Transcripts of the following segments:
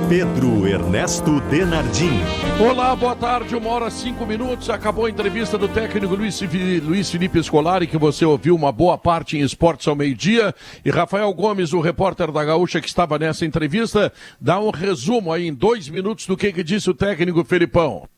Pedro Ernesto Denardim. Olá, boa tarde, 1h05. Acabou a entrevista do técnico Luiz Felipe Scolari, que você ouviu uma boa parte em Esportes ao meio-dia. E Rafael Gomes, o repórter da Gaúcha que estava nessa entrevista, dá um resumo aí em 2 minutos do que disse o técnico Felipão.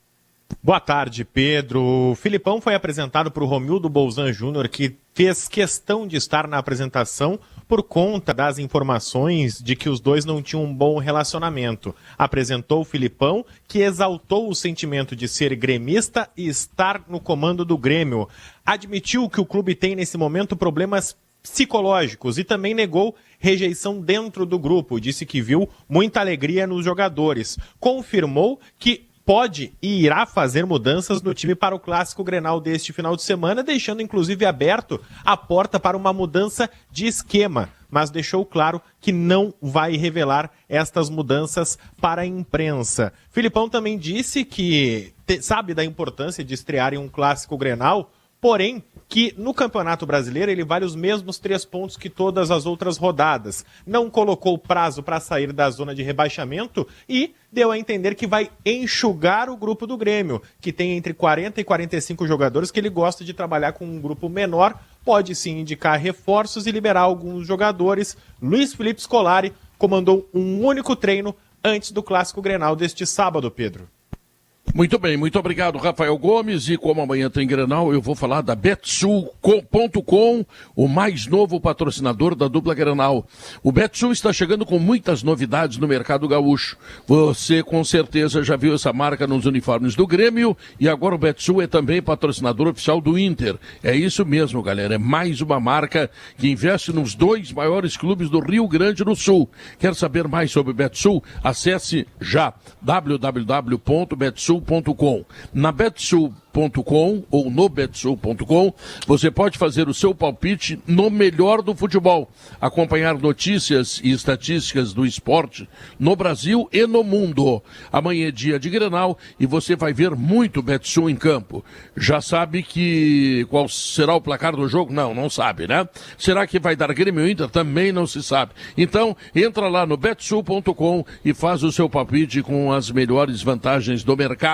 Boa tarde, Pedro. O Filipão foi apresentado por Romildo Bolzan Júnior, que fez questão de estar na apresentação por conta das informações de que os dois não tinham um bom relacionamento. Apresentou o Filipão, que exaltou o sentimento de ser gremista e estar no comando do Grêmio. Admitiu que o clube tem nesse momento problemas psicológicos e também negou rejeição dentro do grupo. Disse que viu muita alegria nos jogadores. Confirmou que pode e irá fazer mudanças no time para o Clássico Grenal deste final de semana, deixando inclusive aberto a porta para uma mudança de esquema, mas deixou claro que não vai revelar estas mudanças para a imprensa. Filipão também disse que sabe da importância de estrear em um Clássico Grenal, porém que no Campeonato Brasileiro ele vale os mesmos 3 pontos que todas as outras rodadas. Não colocou prazo para sair da zona de rebaixamento e deu a entender que vai enxugar o grupo do Grêmio, que tem entre 40 e 45 jogadores, que ele gosta de trabalhar com um grupo menor, pode sim indicar reforços e liberar alguns jogadores. Luiz Felipe Scolari comandou um único treino antes do Clássico Grenal deste sábado, Pedro. Muito bem, muito obrigado, Rafael Gomes. E como amanhã tem Grenal, eu vou falar da Betsul.com, o mais novo patrocinador da dupla Grenal. O Betsul está chegando com muitas novidades no mercado gaúcho. Você com certeza já viu essa marca nos uniformes do Grêmio e agora o Betsul é também patrocinador oficial do Inter. É isso mesmo, galera. É mais uma marca que investe nos 2 maiores clubes do Rio Grande do Sul. Quer saber mais sobre o Betsul? Acesse já www.betsul.com. Na Betsul.com ou no Betsul.com, você pode fazer o seu palpite no melhor do futebol, acompanhar notícias e estatísticas do esporte no Brasil e no mundo. Amanhã é dia de Grenal e você vai ver muito Betsul em campo. Já sabe qual será o placar do jogo? Não sabe, né? Será que vai dar Grêmio Inter? Também não se sabe. Então, entra lá no Betsul.com e faz o seu palpite com as melhores vantagens do mercado.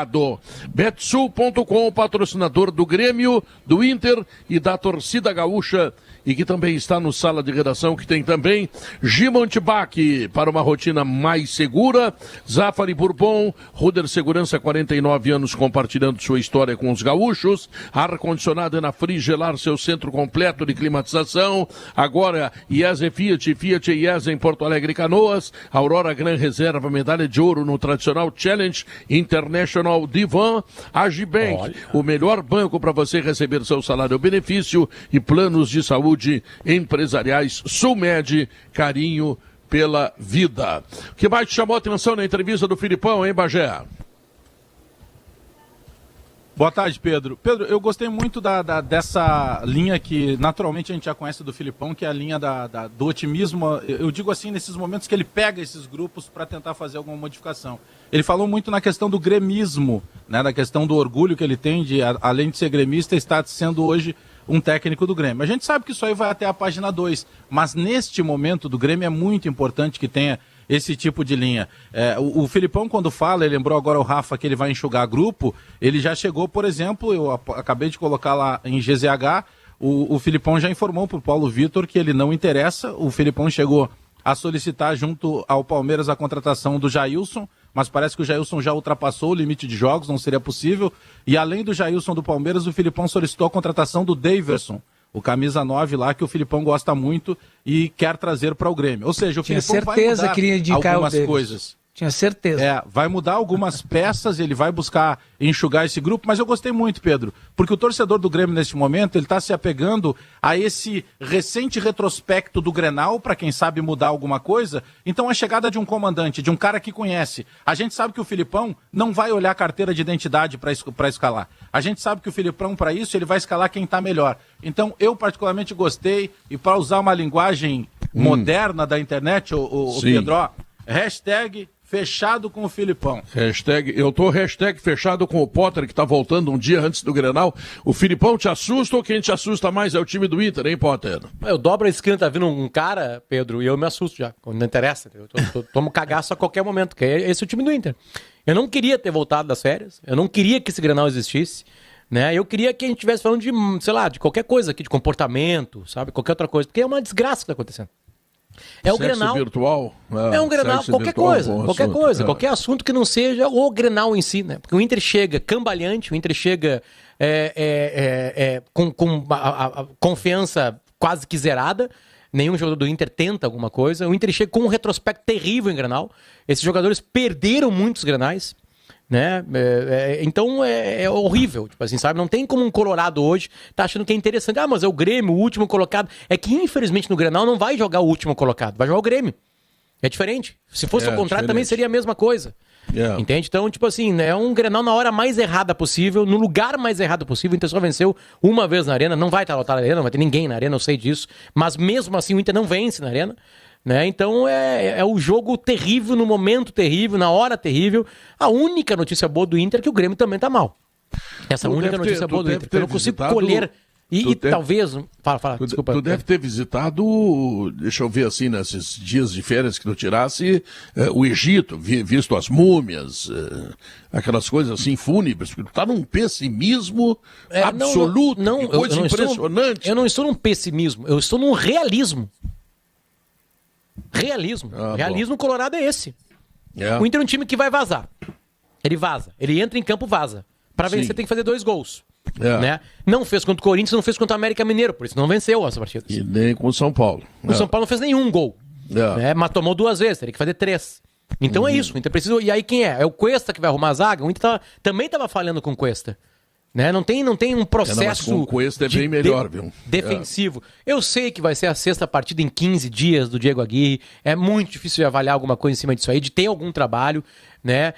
Betsul.com, patrocinador do Grêmio, do Inter e da torcida gaúcha, e que também está no Sala de Redação, que tem também Gimontibac, para uma rotina mais segura, Zafari Bourbon, Ruder Segurança, 49 anos compartilhando sua história com os gaúchos, ar-condicionado na Frigelar, seu centro completo de climatização, agora IESA Fiat e IESA em Porto Alegre e Canoas, Aurora Gran Reserva, medalha de ouro no tradicional Challenge International Divan, Agibank, o melhor banco para você receber seu salário benefício e planos de saúde empresariais. Sulmed, carinho pela vida. O que mais te chamou a atenção na entrevista do Filipão, hein, Bagé? Boa tarde, Pedro. Pedro, eu gostei muito dessa linha que naturalmente a gente já conhece do Filipão, que é a linha do otimismo. Eu digo assim, nesses momentos que ele pega esses grupos para tentar fazer alguma modificação. Ele falou muito na questão do gremismo, né, da questão do orgulho que ele tem de, além de ser gremista, estar sendo hoje um técnico do Grêmio. A gente sabe que isso aí vai até a página 2, mas neste momento do Grêmio é muito importante que tenha esse tipo de linha. O Filipão, quando fala, ele lembrou agora o Rafa que ele vai enxugar grupo, ele já chegou, por exemplo, eu acabei de colocar lá em GZH, o Filipão já informou para o Paulo Vitor que ele não interessa, o Filipão chegou a solicitar junto ao Palmeiras a contratação do Jailson, mas parece que o Jailson já ultrapassou o limite de jogos, não seria possível. E além do Jailson do Palmeiras, o Filipão solicitou a contratação do Daverson, o camisa 9 lá, que o Filipão gosta muito e quer trazer para o Grêmio. Ou seja, o Filipão vai mudar algumas coisas. Tinha certeza. Vai mudar algumas peças, ele vai buscar enxugar esse grupo, mas eu gostei muito, Pedro, porque o torcedor do Grêmio neste momento, ele está se apegando a esse recente retrospecto do Grenal, para quem sabe mudar alguma coisa. Então a chegada de um comandante, de um cara que conhece, a gente sabe que o Filipão não vai olhar a carteira de identidade para escalar. A gente sabe que o Filipão, para isso, ele vai escalar quem está melhor. Então eu particularmente gostei, e para usar uma linguagem moderna da internet, o Pedro, hashtag fechado com o Filipão. Eu tô fechado com o Potter, que tá voltando um dia antes do Grenal. O Filipão te assusta ou quem te assusta mais é o time do Inter, hein, Potter? Eu dobro a esquina, tá vindo um cara, Pedro, e eu me assusto já, quando não interessa. Eu tomo cagaço a qualquer momento, que esse é o time do Inter. Eu não queria ter voltado das férias, eu não queria que esse Grenal existisse, né? Eu queria que a gente estivesse falando de, sei lá, de qualquer coisa aqui, de comportamento, sabe? Qualquer outra coisa, porque é uma desgraça que tá acontecendo. É o Grenal. Virtual? É um Grenal, qualquer coisa, qualquer assunto que não seja o Grenal em si, né? Porque o Inter chega cambaleante, o Inter chega com a confiança quase que zerada. Nenhum jogador do Inter tenta alguma coisa. O Inter chega com um retrospecto terrível em Grenal. Esses jogadores perderam muitos Grenais, né? Então é horrível, tipo assim, sabe? Não tem como um Colorado hoje tá achando que é interessante. Ah, mas é o Grêmio, o último colocado. É que infelizmente no Grenal não vai jogar o último colocado, vai jogar o Grêmio. É diferente. Se fosse o contrário também seria a mesma coisa. Entende? Então, tipo assim, é um Grenal na hora mais errada possível, no lugar mais errado possível. O Inter só venceu uma vez na Arena, não vai estar lotado na Arena, não vai ter ninguém na Arena, eu sei disso. Mas mesmo assim o Inter não vence na Arena. Né? Então é o jogo terrível, no momento terrível, na hora terrível. A única notícia boa do Inter é que o Grêmio também tá mal. Essa única notícia boa do Inter. Eu não consigo colher. Talvez. Fala, desculpa. Tu deve ter visitado, deixa eu ver assim, nesses dias de férias que tu tirasse, o Egito, visto as múmias, aquelas coisas assim fúnebres, porque tu tá num pessimismo absoluto, coisa impressionante. Eu não estou num pessimismo, eu estou num realismo. Realismo colorado é esse. O Inter é um time que vai vazar. Ele vaza. Ele entra em campo, vaza. Para vencer tem que fazer 2 gols. Né? Não fez contra o Corinthians, não fez contra o América Mineiro, por isso não venceu as partidas. E nem com o São Paulo. O São Paulo não fez nenhum gol. Né? Mas tomou 2 vezes, teria que fazer 3. Então é isso, o Inter precisa. E aí quem é? É o Cuesta que vai arrumar a zaga? O Inter também estava falhando com o Cuesta. Né? Não tem um processo mas com o Cuesta é bem melhor, viu? Defensivo. Eu sei que vai ser a 6ª partida em 15 dias do Diego Aguirre. É muito difícil de avaliar alguma coisa em cima disso aí, de ter algum trabalho. Né?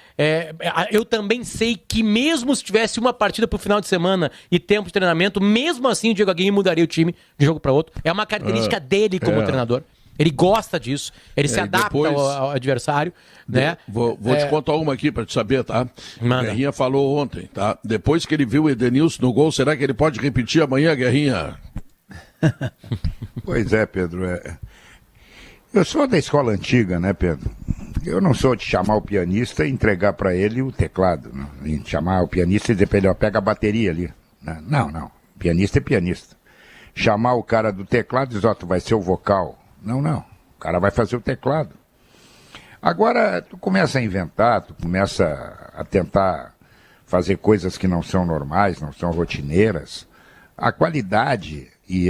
Eu também sei que mesmo se tivesse uma partida pro final de semana e tempo de treinamento, mesmo assim o Diego Aguirre mudaria o time de jogo para outro. É uma característica dele como treinador. Ele gosta disso, ele se adapta ao adversário, né? Vou te contar uma aqui para te saber, tá? Guerrinha falou ontem, tá? Depois que ele viu o Edenilson no gol, será que ele pode repetir amanhã, Guerrinha? Pois é, Pedro. Eu sou da escola antiga, né, Pedro? Eu não sou de chamar o pianista e entregar para ele o teclado, não. E chamar o pianista e dizer para ele, pega a bateria ali. Não. Pianista é pianista. Chamar o cara do teclado e dizer, tu vai ser o vocal. Não. O cara vai fazer o teclado. Agora, tu começa a inventar, tu começa a tentar fazer coisas que não são normais, não são rotineiras. A qualidade e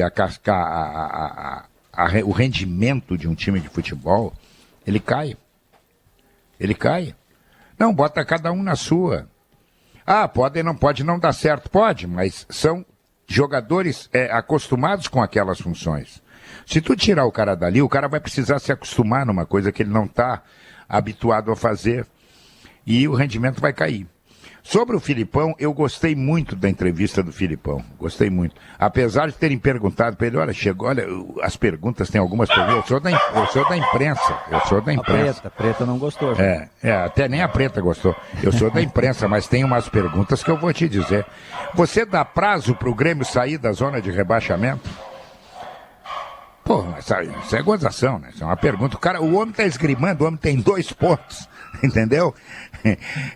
o rendimento de um time de futebol, ele cai. Não, bota cada um na sua. Pode não dar certo. Pode, mas são jogadores acostumados com aquelas funções. Se tu tirar o cara dali, o cara vai precisar se acostumar numa coisa que ele não está habituado a fazer e o rendimento vai cair. Sobre o Filipão, eu gostei muito da entrevista do Filipão, gostei muito. Apesar de terem perguntado para ele, olha, as perguntas, tem algumas perguntas, eu sou da imprensa. A preta não gostou. Até nem a preta gostou. Eu sou da imprensa, mas tem umas perguntas que eu vou te dizer. Você dá prazo para o Grêmio sair da zona de rebaixamento? Pô, isso é gozação, né? Isso é uma pergunta. O homem tá esgrimando, o homem tem 2 pontos, entendeu?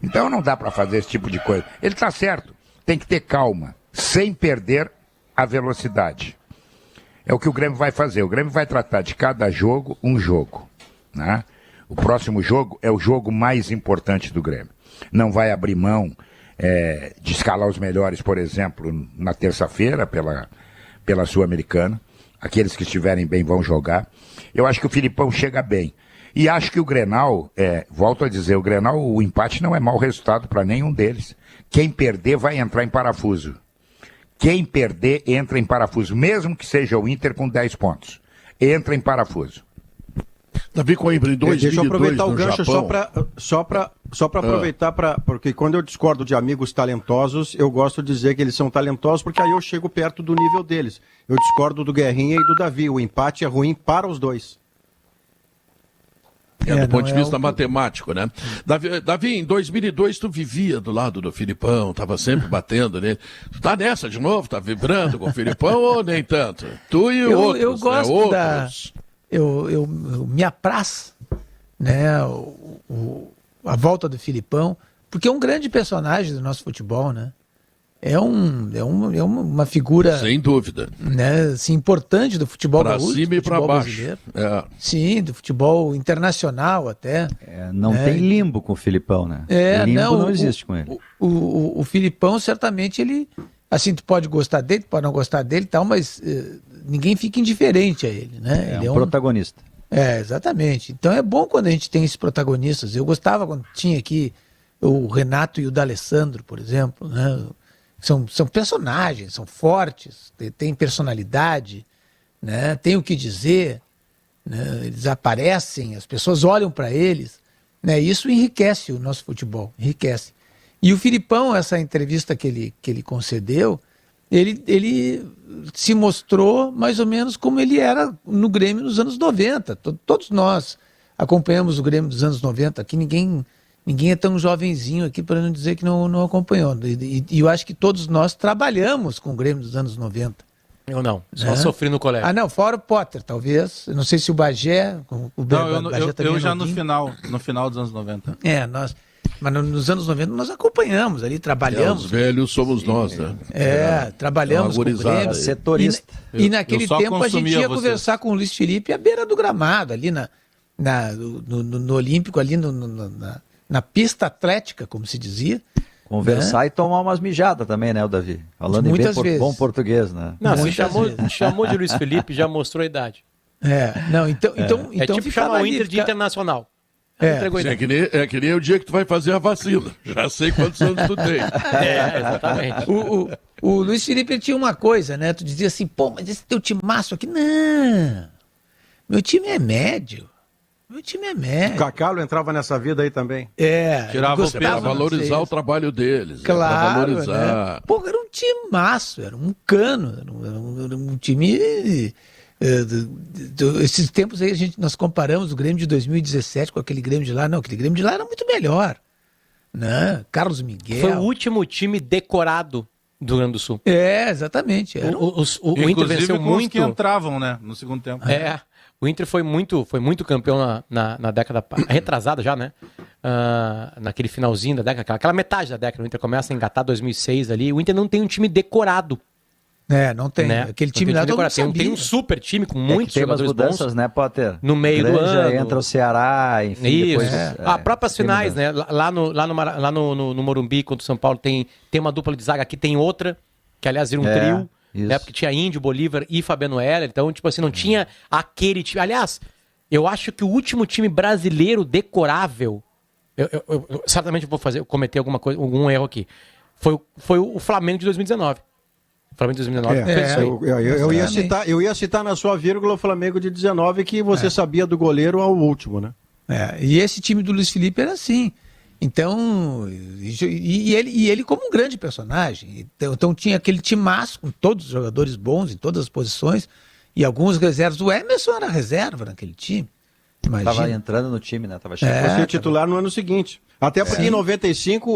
Então não dá para fazer esse tipo de coisa. Ele tá certo, tem que ter calma, sem perder a velocidade. É o que o Grêmio vai fazer. O Grêmio vai tratar de cada jogo um jogo, né? O próximo jogo é o jogo mais importante do Grêmio. Não vai abrir mão de escalar os melhores, por exemplo, na terça-feira pela Sul-Americana. Aqueles que estiverem bem vão jogar. Eu acho que o Filipão chega bem. E acho que o Grenal, volto a dizer, o empate não é mau resultado para nenhum deles. Quem perder vai entrar em parafuso. Quem perder entra em parafuso, mesmo que seja o Inter com 10 pontos. Entra em parafuso. Davi Coimbra, em 2002 Deixa eu aproveitar o gancho Japão. só para aproveitar, porque quando eu discordo de amigos talentosos, eu gosto de dizer que eles são talentosos, porque aí eu chego perto do nível deles. Eu discordo do Guerrinha e do Davi. O empate é ruim para os dois. Do ponto de vista matemático, né? Davi, em 2002 tu vivia do lado do Filipão, tava sempre batendo nele. Tu tá nessa de novo? Tá vibrando com o Filipão ou nem tanto? Tu e outros, eu gosto né? Outros. Eu me apraz, né, a volta do Filipão, porque é um grande personagem do nosso futebol, né? É uma figura, sem dúvida, né, assim, importante do futebol pra gaúcho, cima e para baixo. Brasileiro. É. Sim, do futebol internacional até. Não tem limbo com o Filipão, né? Limbo não existe com ele. O Filipão, certamente, ele... Assim, tu pode gostar dele, pode não gostar dele e tal, mas ninguém fica indiferente a ele, né? Ele é um protagonista. Exatamente. Então é bom quando a gente tem esses protagonistas. Eu gostava quando tinha aqui o Renato e o D'Alessandro, por exemplo, né? São personagens, são fortes, têm personalidade, né? Tem o que dizer, né? Eles aparecem, as pessoas olham para eles, né? Isso enriquece o nosso futebol, enriquece. E o Filipão, essa entrevista que ele concedeu, ele se mostrou mais ou menos como ele era no Grêmio nos anos 90. Todos nós acompanhamos o Grêmio dos anos 90, aqui ninguém é tão jovenzinho aqui para não dizer que não acompanhou. E eu acho que todos nós trabalhamos com o Grêmio dos anos 90. Eu não, só sofri no colégio. Ah, não, fora o Potter, talvez. Eu não sei se o Bagé... Eu já no final dos anos 90. Mas nos anos 90 nós acompanhamos ali, trabalhamos. Os velhos somos nós, né? Trabalhamos com o Grêmio. Setorista. E naquele tempo a gente ia conversar com o Luiz Felipe à beira do gramado, ali no Olímpico, ali na pista atlética, como se dizia. Conversar e tomar umas mijadas também, né, o Davi? Falando muitas em vezes. bom português, né? Não, se chamou de Luiz Felipe, já mostrou a idade. Então tipo chamar o Inter de internacional. É que nem o dia que tu vai fazer a vacina. Já sei quantos anos tu tem. Exatamente. O Luiz Felipe tinha uma coisa, né? Tu dizia assim, pô, mas esse teu timaço aqui, não. Meu time é médio. O Cacalo entrava nessa vida aí também. Tirava o peso para valorizar o trabalho deles. Claro, valorizar. né? Pô, era um timaço, era um cano, era um time... Esses tempos aí nós comparamos o Grêmio de 2017 com aquele Grêmio de lá. Não, aquele Grêmio de lá era muito melhor, né? Carlos Miguel. Foi o último time decorado do Rio Grande do Sul. Exatamente. O Inter venceu com muito. Os que entravam, né, no segundo tempo. O Inter foi muito campeão na década retrasada já, né? Naquele finalzinho da década, aquela metade da década. O Inter começa a engatar 2006 ali. O Inter não tem um time decorado. Não tem. Né? Aquele time lá todo mundo sabia. Tem um super time com muitos tem umas jogadores mudanças, bons, né, Potter? No meio do ano. Entra o Ceará, enfim. Isso. Depois, próprias finais, né? Lá no Morumbi contra o São Paulo tem uma dupla de zaga, aqui tem outra, que aliás vira um trio. Né? Porque tinha Índio, Bolívar e Fabiano Heller. Então, tipo assim, não tinha aquele time. Aliás, eu acho que o último time brasileiro decorável, eu certamente vou cometer algum erro aqui, foi o Flamengo de 2019. O Flamengo de 2019 eu ia citar na sua vírgula o Flamengo de 19, que você sabia do goleiro ao último, né? E esse time do Luiz Felipe era assim. Então, e ele como um grande personagem. Então tinha aquele timaço com todos os jogadores bons em todas as posições e alguns reservas. O Emerson era reserva naquele time. Estava entrando no time, né? Tava chegando. Você é titular no ano seguinte. Até porque em 95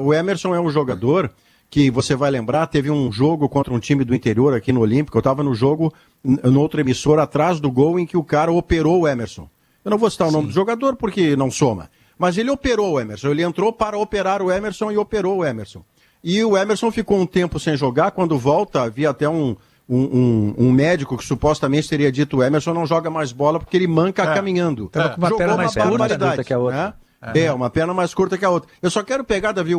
o Emerson é um jogador que você vai lembrar, teve um jogo contra um time do interior aqui no Olímpico. Eu estava no jogo, no outro emissor, atrás do gol, em que o cara operou o Emerson. Eu não vou citar o nome do jogador porque não soma. Mas ele operou o Emerson, ele entrou para operar o Emerson e operou o Emerson. E o Emerson ficou um tempo sem jogar, quando volta, havia até um médico que supostamente teria dito: o Emerson não joga mais bola porque ele manca caminhando. Tava com uma perna mais curta que a outra. Né? Uma perna mais curta que a outra. Eu só quero pegar, Davi,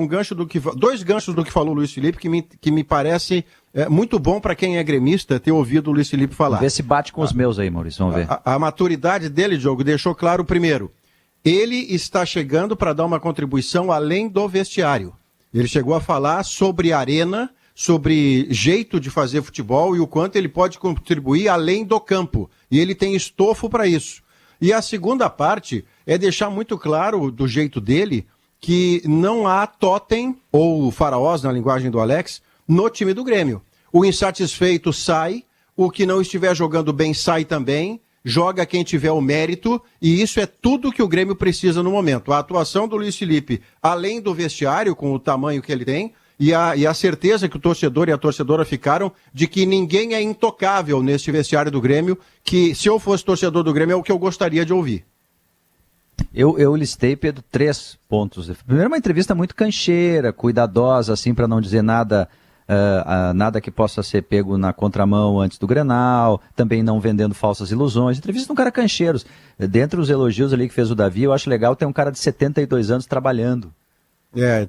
dois ganchos do que falou o Luiz Felipe, que me parece muito bom para quem é gremista ter ouvido o Luiz Felipe falar. Vê se bate com os meus aí, Maurício, vamos ver. A maturidade dele, Diogo, deixou claro primeiro. Ele está chegando para dar uma contribuição além do vestiário. Ele chegou a falar sobre arena, sobre jeito de fazer futebol e o quanto ele pode contribuir além do campo. E ele tem estofo para isso. E a segunda parte é deixar muito claro, do jeito dele, que não há totem, ou faraós, na linguagem do Alex, no time do Grêmio. O insatisfeito sai, o que não estiver jogando bem sai também. joga quem tiver o mérito, e isso é tudo que o Grêmio precisa no momento. A atuação do Luiz Felipe, além do vestiário, com o tamanho que ele tem, e a certeza que o torcedor e a torcedora ficaram de que ninguém é intocável neste vestiário do Grêmio, que se eu fosse torcedor do Grêmio é o que eu gostaria de ouvir. Eu listei, Pedro, 3 pontos. Primeiro, uma entrevista muito cancheira, cuidadosa, assim, para não dizer nada, nada que possa ser pego na contramão antes do Grenal, também não vendendo falsas ilusões. Entrevista de um cara cancheiro. Dentre os elogios ali que fez o Davi, eu acho legal ter um cara de 72 anos trabalhando.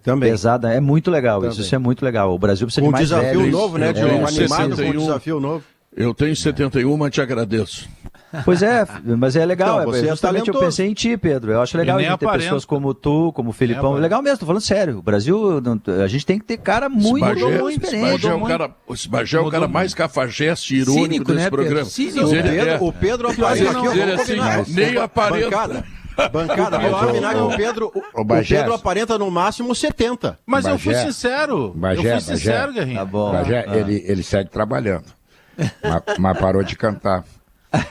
Também. Pesada, é muito legal isso é muito legal. O Brasil precisa de mais velhos. Um desafio novo, né, Diogo? Animado com um desafio novo. Eu tenho 71, mas te agradeço. Pois é, mas é legal. Então, você justamente eu pensei em ti, Pedro. Eu acho legal a gente ter pessoas como tu, como o Filipão. É legal mesmo, tô falando sério. O Brasil, a gente tem que ter cara muito experiente. Esse Bagé é o cara mais cafajeste e irônico cínico, desse programa. O Pedro aparenta aqui, nem aparenta. Bancada, vamos combinar que o Pedro aparenta no máximo 70. Mas eu fui sincero. Guerrinho. Tá bom. Bagé, ele segue trabalhando. mas parou de cantar.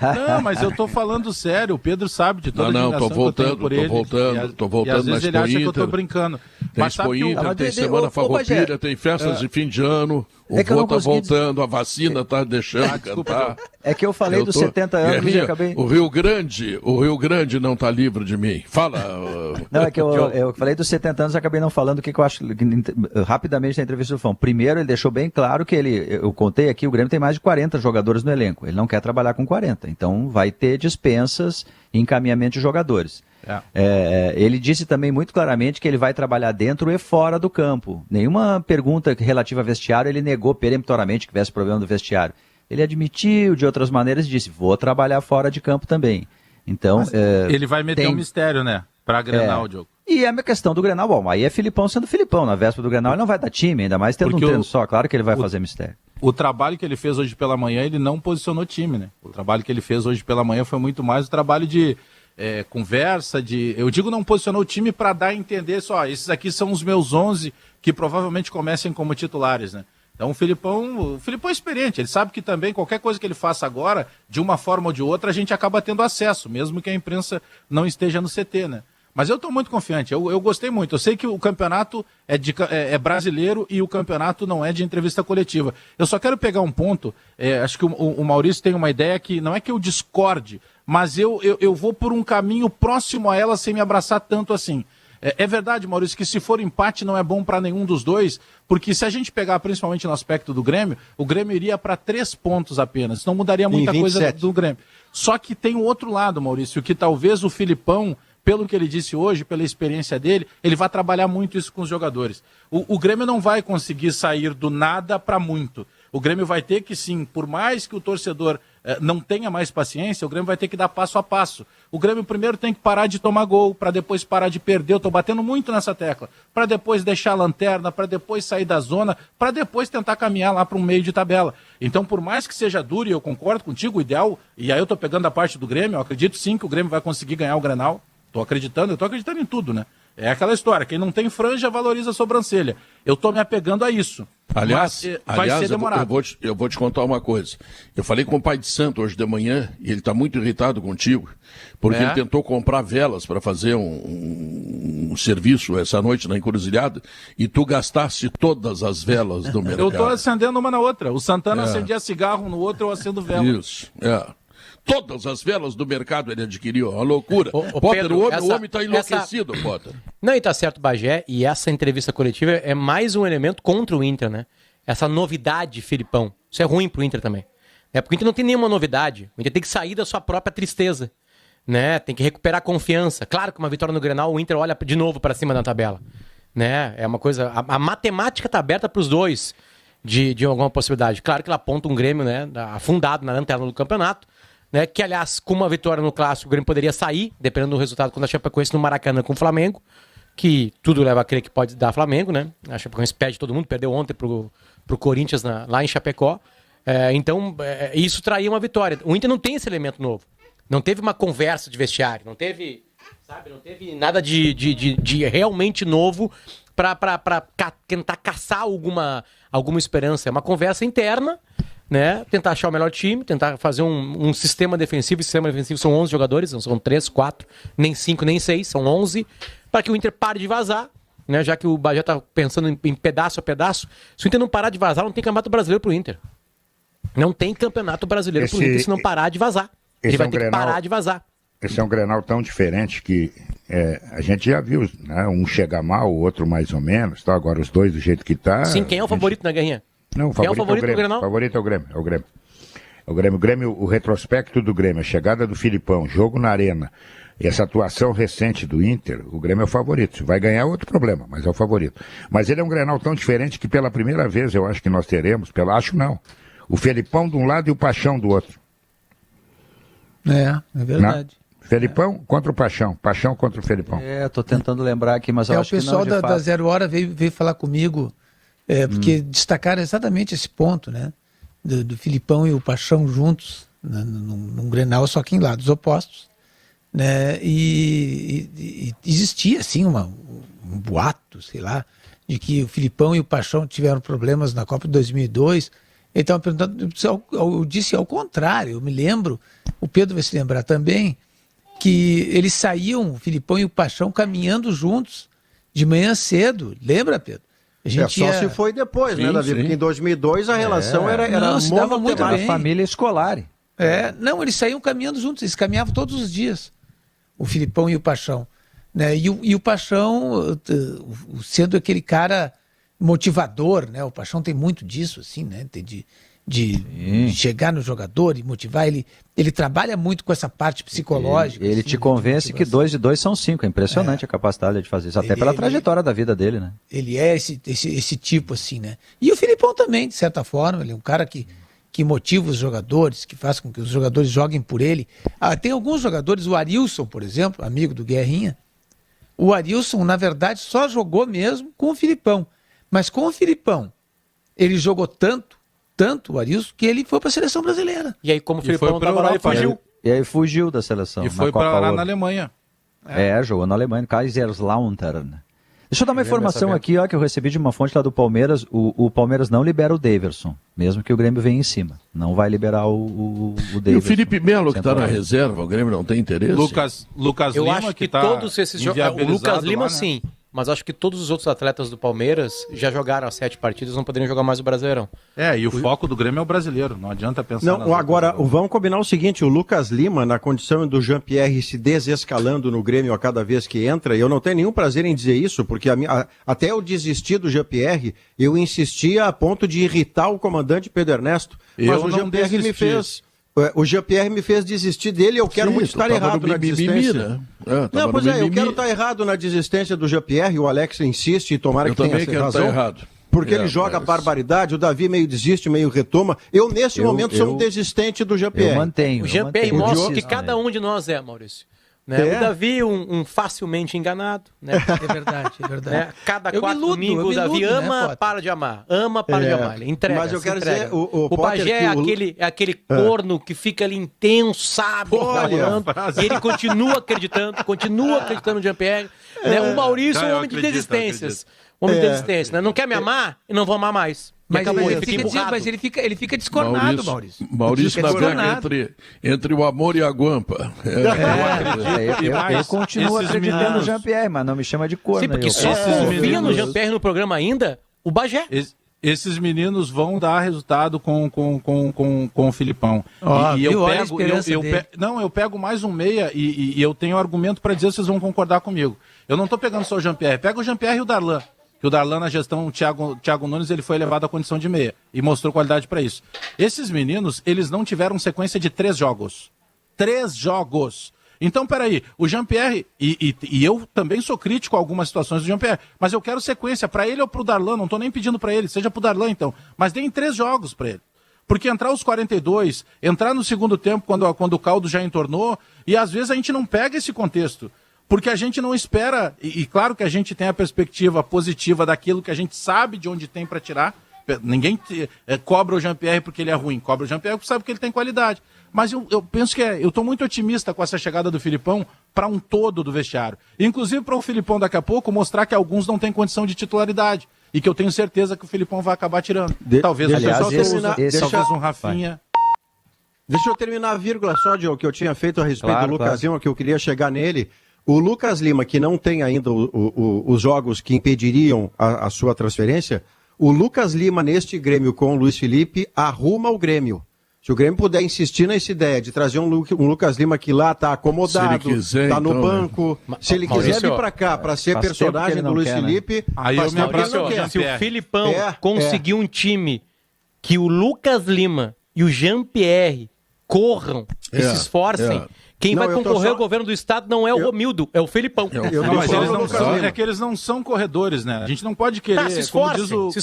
Não, mas eu tô falando sério, o Pedro sabe de toda a admiração que eu tenho por ele. Tô voltando, às vezes ele acha que eu tô brincando. Tem Expo Inter, tem Semana Farroupilha, tem festas de fim de ano, o vô tá voltando, a vacina tá deixando cantar. É que eu falei dos 70 anos e acabei... O Rio Grande não tá livre de mim. Fala. Não, é que eu falei dos 70 anos e acabei não falando o que eu acho rapidamente na entrevista do Fão. Primeiro, ele deixou bem claro que eu contei aqui, o Grêmio tem mais de 40 jogadores no elenco. Ele não quer trabalhar com 40. Então vai ter dispensas e encaminhamento de jogadores. Ele disse também muito claramente que ele vai trabalhar dentro e fora do campo. Nenhuma pergunta relativa a vestiário ele negou peremptoriamente que tivesse problema do vestiário. Ele admitiu de outras maneiras e disse, vou trabalhar fora de campo também. Então, ele vai meter um mistério, né? Pra Grenal, Diogo. E a minha questão do Grenal, bom, aí é Filipão sendo Filipão. Na véspera do Grenal ele não vai dar time, ainda mais tendo um treino só. Claro que ele vai fazer mistério. O trabalho que ele fez hoje pela manhã, ele não posicionou time, né? O trabalho que ele fez hoje pela manhã foi muito mais o trabalho de conversa, eu digo não posicionou o time para dar a entender só, esses aqui são os meus 11 que provavelmente comecem como titulares, né? Então o Filipão é experiente, ele sabe que também qualquer coisa que ele faça agora, de uma forma ou de outra, a gente acaba tendo acesso, mesmo que a imprensa não esteja no CT, né? Mas eu estou muito confiante, eu gostei muito. Eu sei que o campeonato é brasileiro e o campeonato não é de entrevista coletiva. Eu só quero pegar um ponto, acho que o Maurício tem uma ideia que não é que eu discorde, mas eu vou por um caminho próximo a ela sem me abraçar tanto assim. É verdade, Maurício, que se for empate não é bom para nenhum dos dois, porque se a gente pegar principalmente no aspecto do Grêmio, o Grêmio iria para 3 pontos apenas, não mudaria muita coisa do Grêmio. Só que tem um outro lado, Maurício, que talvez o Filipão, pelo que ele disse hoje, pela experiência dele, ele vai trabalhar muito isso com os jogadores. O Grêmio não vai conseguir sair do nada para muito. O Grêmio vai ter que sim, por mais que o torcedor não tenha mais paciência, o Grêmio vai ter que dar passo a passo. O Grêmio primeiro tem que parar de tomar gol, para depois parar de perder, eu estou batendo muito nessa tecla, para depois deixar a lanterna, para depois sair da zona, para depois tentar caminhar lá para um meio de tabela. Então, por mais que seja duro, e eu concordo contigo, o ideal, e aí eu estou pegando a parte do Grêmio, eu acredito sim que o Grêmio vai conseguir ganhar o Grenal. Eu estou acreditando em tudo, né? É aquela história, quem não tem franja valoriza a sobrancelha. Eu estou me apegando a isso. Aliás, vai ser demorado. Eu vou te contar uma coisa. Eu falei com o pai de santo hoje de manhã, e ele está muito irritado contigo, porque ele tentou comprar velas para fazer um serviço essa noite na Encruzilhada, e tu gastaste todas as velas do mercado. Eu estou acendendo uma na outra. O Santana acendia cigarro no outro, eu acendo vela. Isso, Todas as velas do mercado ele adquiriu, uma loucura. Potter, Pedro, o homem está enlouquecido, Potter. Não, e tá certo, Bagé, e essa entrevista coletiva é mais um elemento contra o Inter, né? Essa novidade, Filipão. Isso é ruim pro Inter também. Porque o Inter não tem nenhuma novidade. O Inter tem que sair da sua própria tristeza, né? Tem que recuperar a confiança. Claro que uma vitória no Grenal, o Inter olha de novo para cima da tabela, né? É uma coisa... A matemática tá aberta para os dois de alguma possibilidade. Claro que ela aponta um Grêmio, né? Afundado na lanterna do campeonato, né, que, aliás, com uma vitória no Clássico, o Grêmio poderia sair, dependendo do resultado, quando a Chapecoense no Maracanã com o Flamengo, que tudo leva a crer que pode dar Flamengo, né? A Chapecoense perde todo mundo, perdeu ontem pro Corinthians lá em Chapecó. Então, isso traía uma vitória. O Inter não tem esse elemento novo. Não teve uma conversa de vestiário, não teve nada de realmente novo para tentar caçar alguma esperança. É uma conversa interna, né? Tentar achar o melhor time, tentar fazer um sistema defensivo. O sistema defensivo são 11 jogadores, não são 3, 4, nem 5, nem 6, são 11, para que o Inter pare de vazar, né? Já que o Bagé está pensando em pedaço a pedaço. Se o Inter não parar de vazar, não tem campeonato brasileiro pro Inter. Não tem campeonato brasileiro pro Inter se não parar de vazar. Ele vai ter que parar de vazar. Esse é um Grenal tão diferente que a gente já viu, né? Um chega mal, o outro mais ou menos, tá? Agora os dois do jeito que tá. Sim, quem é o favorito na Guerrinha? Não, o favorito, é o Grêmio. O favorito é o Grêmio. O Grêmio, o retrospecto do Grêmio, a chegada do Filipão, jogo na Arena, e essa atuação recente do Inter, o Grêmio é o favorito. Vai ganhar outro problema, mas é o favorito. Mas ele é um Grenal tão diferente que pela primeira vez eu acho que nós teremos, o Felipão de um lado e o Paixão do outro. É verdade. Felipão contra o Paixão contra o Felipão. Tô tentando lembrar aqui, mas eu acho que não, o pessoal da Zero Hora veio falar comigo, porque destacaram exatamente esse ponto, né? Do Filipão e o Paixão juntos, né, num Grenal, só que em lados opostos, né? E existia, assim, um boato, sei lá, de que o Filipão e o Paixão tiveram problemas na Copa de 2002. Ele estava perguntando, eu disse ao contrário, eu me lembro, o Pedro vai se lembrar também, que eles saíam, o Filipão e o Paixão, caminhando juntos de manhã cedo. Lembra, Pedro? Só se foi depois, né, Davi? Porque em 2002 a relação era se dava muito bem. Família escolar. Não, eles saíam caminhando juntos, eles caminhavam todos os dias, o Filipão e o Paixão. Né? E o Paixão, sendo aquele cara motivador, né? O Paixão tem muito disso, assim, né? De chegar no jogador e motivar. Ele trabalha muito com essa parte psicológica. Ele te convence que 2 de 2 são 5. É impressionante a capacidade de fazer isso, até pela trajetória da vida dele, né? Ele é esse tipo, assim, né? E o Filipão também, de certa forma, ele é um cara que motiva os jogadores, que faz com que os jogadores joguem por ele. Tem alguns jogadores, o Arilson, por exemplo, amigo do Guerrinha, o Arilson, na verdade, só jogou mesmo com o Filipão. Mas com o Filipão, ele jogou tanto o Arilson, que ele foi para a seleção brasileira. E aí, como o Filipão não estava lá, ele fugiu. E aí fugiu da seleção. E foi para lá na Alemanha. Jogou na Alemanha, no Kaiserslautern. Deixa eu dar uma informação aqui, ó, que eu recebi de uma fonte lá do Palmeiras. O Palmeiras não libera o Daverson, mesmo que o Grêmio venha em cima. Não vai liberar o Daverson. E o Felipe Melo, que está na reserva, o Grêmio não tem interesse? Lucas eu Lima, acho que tá todos esses jogadores. O Lucas Lima, lá, né? sim. Mas acho que todos os outros atletas do Palmeiras já jogaram as 7 partidas, não poderiam jogar mais o Brasileirão. E o foco do Grêmio é o brasileiro, não adianta pensar agora, vamos combinar o seguinte, o Lucas Lima, na condição do Jean-Pierre se desescalando no Grêmio a cada vez que entra, eu não tenho nenhum prazer em dizer isso, porque até eu desistir do Jean-Pierre, eu insistia a ponto de irritar o comandante Pedro Ernesto, mas o Jean-Pierre me fez desistir dele e eu quero muito estar errado na desistência. Eu quero estar errado na desistência do Jean-Pierre, o Alex insiste e tomara que tenha razão. Errado. Porque ele joga barbaridade, o Davi meio desiste, meio retoma. Eu, nesse momento, sou um desistente do Jean-Pierre. Eu mantenho. O Jean-Pierre mostra que cada um de nós é, Maurício. Né? O Davi, um facilmente enganado. Né? É verdade. Né? Cada 4 domingos, o Davi ama, né, para de amar. Ama, para de amar. Ele entrega. Mas eu quero dizer, o Bagé é aquele corno que fica ali intenso, sabe? E ele continua acreditando no Jean-Pierre. Né? O Maurício é um homem de desistências. Homem de desistência. Né? Não quer me amar e não vou amar mais. Mas ele fica descornado, Maurício. Maurício navega entre o amor e a guampa. Eu continuo acreditando no Jean-Pierre, mas não me chama de corno. Sim, porque só confia no Jean-Pierre no programa ainda, o Bagé. Esses meninos vão dar resultado com o Filipão. Eu pego mais um meia e eu tenho argumento para dizer, vocês vão concordar comigo. Eu não estou pegando só o Jean-Pierre, pega o Jean-Pierre e o Darlan. Que o Darlan, na gestão, o Thiago Nunes, ele foi elevado à condição de meia e mostrou qualidade para isso. Esses meninos, eles não tiveram sequência de 3 jogos. 3 jogos. Então, peraí, o Jean-Pierre, e eu também sou crítico a algumas situações do Jean-Pierre, mas eu quero sequência para ele ou para o Darlan, não estou nem pedindo para ele, seja para o Darlan então, mas deem 3 jogos para ele. Porque entrar os 42, entrar no segundo tempo quando o caldo já entornou, e às vezes a gente não pega esse contexto. Porque a gente não espera, e claro que a gente tem a perspectiva positiva daquilo que a gente sabe de onde tem para tirar. Ninguém cobra o Jean-Pierre porque ele é ruim, cobra o Jean-Pierre porque sabe que ele tem qualidade. Mas eu penso que eu estou muito otimista com essa chegada do Filipão para um todo do vestiário. Inclusive para o Filipão daqui a pouco mostrar que alguns não têm condição de titularidade. e que eu tenho certeza que o Filipão vai acabar tirando. Talvez aliás, o pessoal talvez um Rafinha. Deixa eu terminar a vírgula só, Diogo, que eu tinha feito a respeito do Lucas Lima, que eu queria chegar nele. O Lucas Lima, que não tem ainda os jogos que impediriam a sua transferência, o Lucas Lima, neste Grêmio com o Luiz Felipe, arruma o Grêmio. Se o Grêmio puder insistir nessa ideia de trazer um Lucas Lima que lá está acomodado, está no banco, se ele quiser vir para cá para ser personagem do Luiz Felipe, aí eu me abraço. Se o Filipão conseguir um time que o Lucas Lima e o Jean-Pierre corram e se esforcem, quem vai concorrer ao governo do estado não é o Romildo, é o Felipão. É que eles não são corredores, né? A gente não pode querer... se esforcem.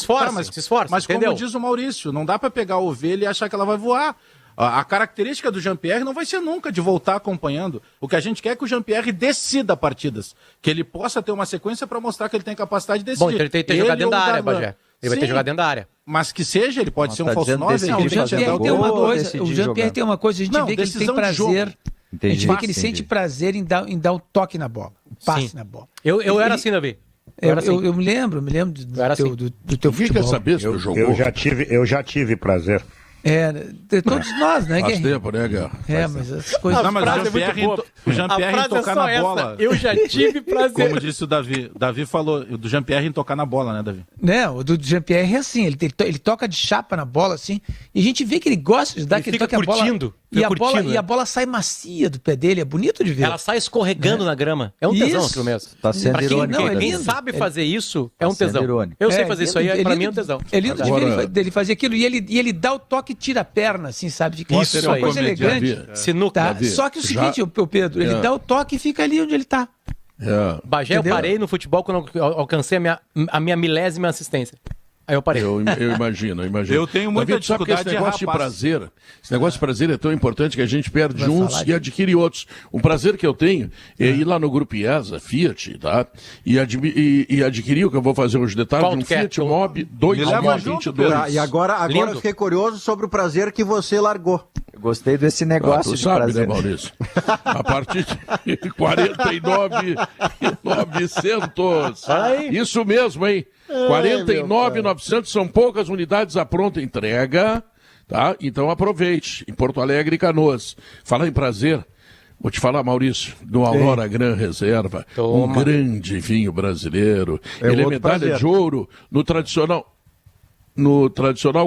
Mas como diz o Maurício, não dá para pegar a ovelha e achar que ela vai voar. A característica do Jean-Pierre não vai ser nunca de voltar acompanhando. O que a gente quer é que o Jean-Pierre decida partidas. Que ele possa ter uma sequência para mostrar que ele tem capacidade de decidir. Bom, então ele tem que ter jogado dentro da área, Bagé. Ele vai ter jogado dentro da área. Mas que seja, ele pode ser um falso 9. O Jean-Pierre tem uma coisa, a gente vê que ele tem prazer... A gente vê que ele sente prazer em dar o toque na bola, o passe na bola. Eu era assim, Davi. Eu me lembro do teu futebol. Quer saber se tu jogou? Eu já tive prazer. Todos nós, né? Faz tempo, né, Guerra? Mas as coisas... Não, mas o Jean-Pierre em tocar na bola. Eu já tive prazer. Como disse o Davi. Davi falou do Jean-Pierre em tocar na bola, né, Davi? O do Jean-Pierre é assim, ele toca de chapa na bola, assim, e a gente vê que ele gosta de dar aquele toque a bola. E a bola sai macia do pé dele, é bonito de ver. Ela sai escorregando na grama. É um tesão aquilo mesmo. Tá sendo irônico. Quem sabe fazer isso é um tesão. Eu sei fazer isso aí, pra mim é um tesão. É lindo de ver ele fazer aquilo, e ele dá o toque e tira a perna, assim, sabe? Fica isso uma coisa elegante. Sinuca. Só que o seguinte, Pedro, ele dá o toque e fica ali onde ele tá. Bagé, eu parei no futebol quando eu alcancei a minha milésima assistência. Aí eu parei. Eu imagino. Eu tenho muita dificuldade esse negócio de prazer. Esse negócio de prazer é tão importante que a gente perde uns e adquire outros. Um prazer que eu tenho é ir lá no Grupo IESA, Fiat, tá? E adquirir o que eu vou fazer hoje de tarde, um Fiat Mobi 2022. E agora eu fiquei curioso sobre o prazer que você largou. Eu gostei desse negócio tu sabe, prazer. Né, Maurício? A partir de 49.900. Isso mesmo, hein? 49.900 são poucas unidades à pronta entrega, tá? Então aproveite. Em Porto Alegre e Canoas. Falar em prazer, vou te falar, Maurício, do Aurora Gran Reserva. Um grande vinho brasileiro. Ele é medalha de ouro no tradicional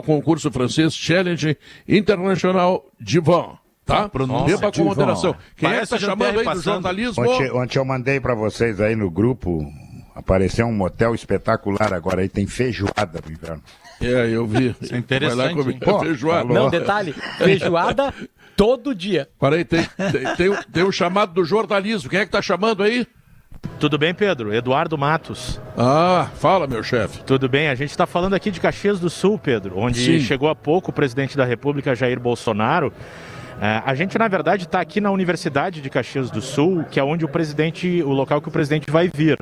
concurso francês Challenge International Divan. Tá? Beba com moderação. Quem é que tá chamando aí do jornalismo? Ontem eu mandei para vocês aí no grupo. Apareceu um motel espetacular agora aí, tem feijoada no inverno. Eu vi. Isso é interessante. Vai lá comer feijoada. Não, detalhe, feijoada todo dia. Peraí, tem um chamado do jornalismo. Quem é que tá chamando aí? Tudo bem, Pedro? Eduardo Matos. Fala, meu chefe. Tudo bem, a gente está falando aqui de Caxias do Sul, Pedro, onde chegou há pouco o presidente da República, Jair Bolsonaro. A gente, na verdade, está aqui na Universidade de Caxias do Sul, que é onde o local que o presidente vai vir.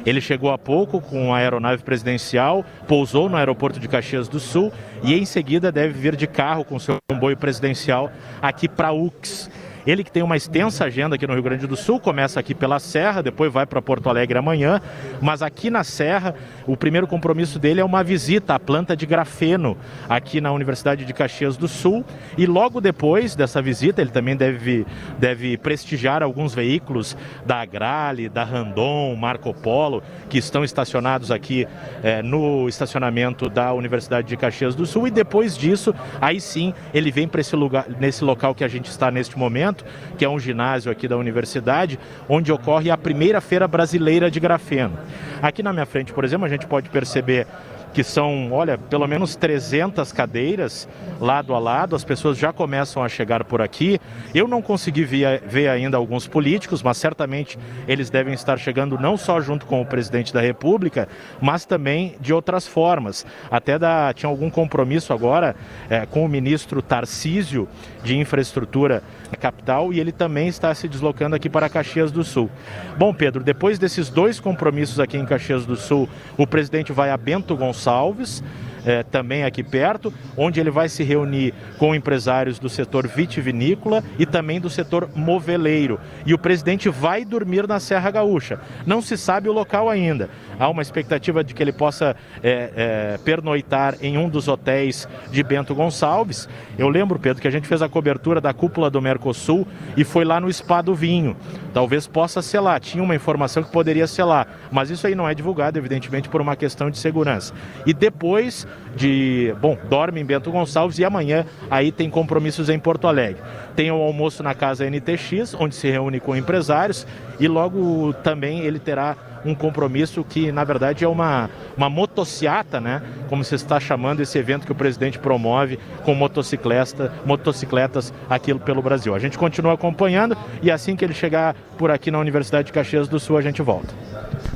Ele chegou há pouco com a aeronave presidencial, pousou no aeroporto de Caxias do Sul e em seguida deve vir de carro com seu comboio presidencial aqui para a UX. Ele que tem uma extensa agenda aqui no Rio Grande do Sul, começa aqui pela Serra, depois vai para Porto Alegre amanhã, mas aqui na Serra, o primeiro compromisso dele é uma visita à planta de grafeno aqui na Universidade de Caxias do Sul, e logo depois dessa visita ele também deve prestigiar alguns veículos da Agrale, da Randon, Marco Polo, que estão estacionados aqui no estacionamento da Universidade de Caxias do Sul, e depois disso, aí sim, ele vem para nesse local que a gente está neste momento, que é um ginásio aqui da universidade, onde ocorre a primeira Feira Brasileira de Grafeno. Aqui na minha frente, por exemplo, a gente pode perceber que são, pelo menos 300 cadeiras lado a lado, as pessoas já começam a chegar por aqui. Eu não consegui ver ainda alguns políticos, mas certamente eles devem estar chegando não só junto com o presidente da República, mas também de outras formas. Até tinha algum compromisso agora com o ministro Tarcísio de Infraestrutura na capital, e ele também está se deslocando aqui para Caxias do Sul. Bom, Pedro, depois desses dois compromissos aqui em Caxias do Sul, o presidente vai a Bento Gonçalves, também aqui perto, onde ele vai se reunir com empresários do setor vitivinícola e também do setor moveleiro. E o presidente vai dormir na Serra Gaúcha. Não se sabe o local ainda. Há uma expectativa de que ele possa pernoitar em um dos hotéis de Bento Gonçalves. Eu lembro, Pedro, que a gente fez a cobertura da cúpula do Mercosul e foi lá no Spa do Vinho. Talvez possa ser lá. Tinha uma informação que poderia ser lá, mas isso aí não é divulgado, evidentemente, por uma questão de segurança. E depois dorme em Bento Gonçalves e amanhã aí tem compromissos em Porto Alegre. Tem o almoço na Casa NTX, onde se reúne com empresários, e logo também ele terá um compromisso que, na verdade, é uma motociata, né? Como se está chamando esse evento que o presidente promove com motocicletas aqui pelo Brasil. A gente continua acompanhando e assim que ele chegar por aqui na Universidade de Caxias do Sul, a gente volta.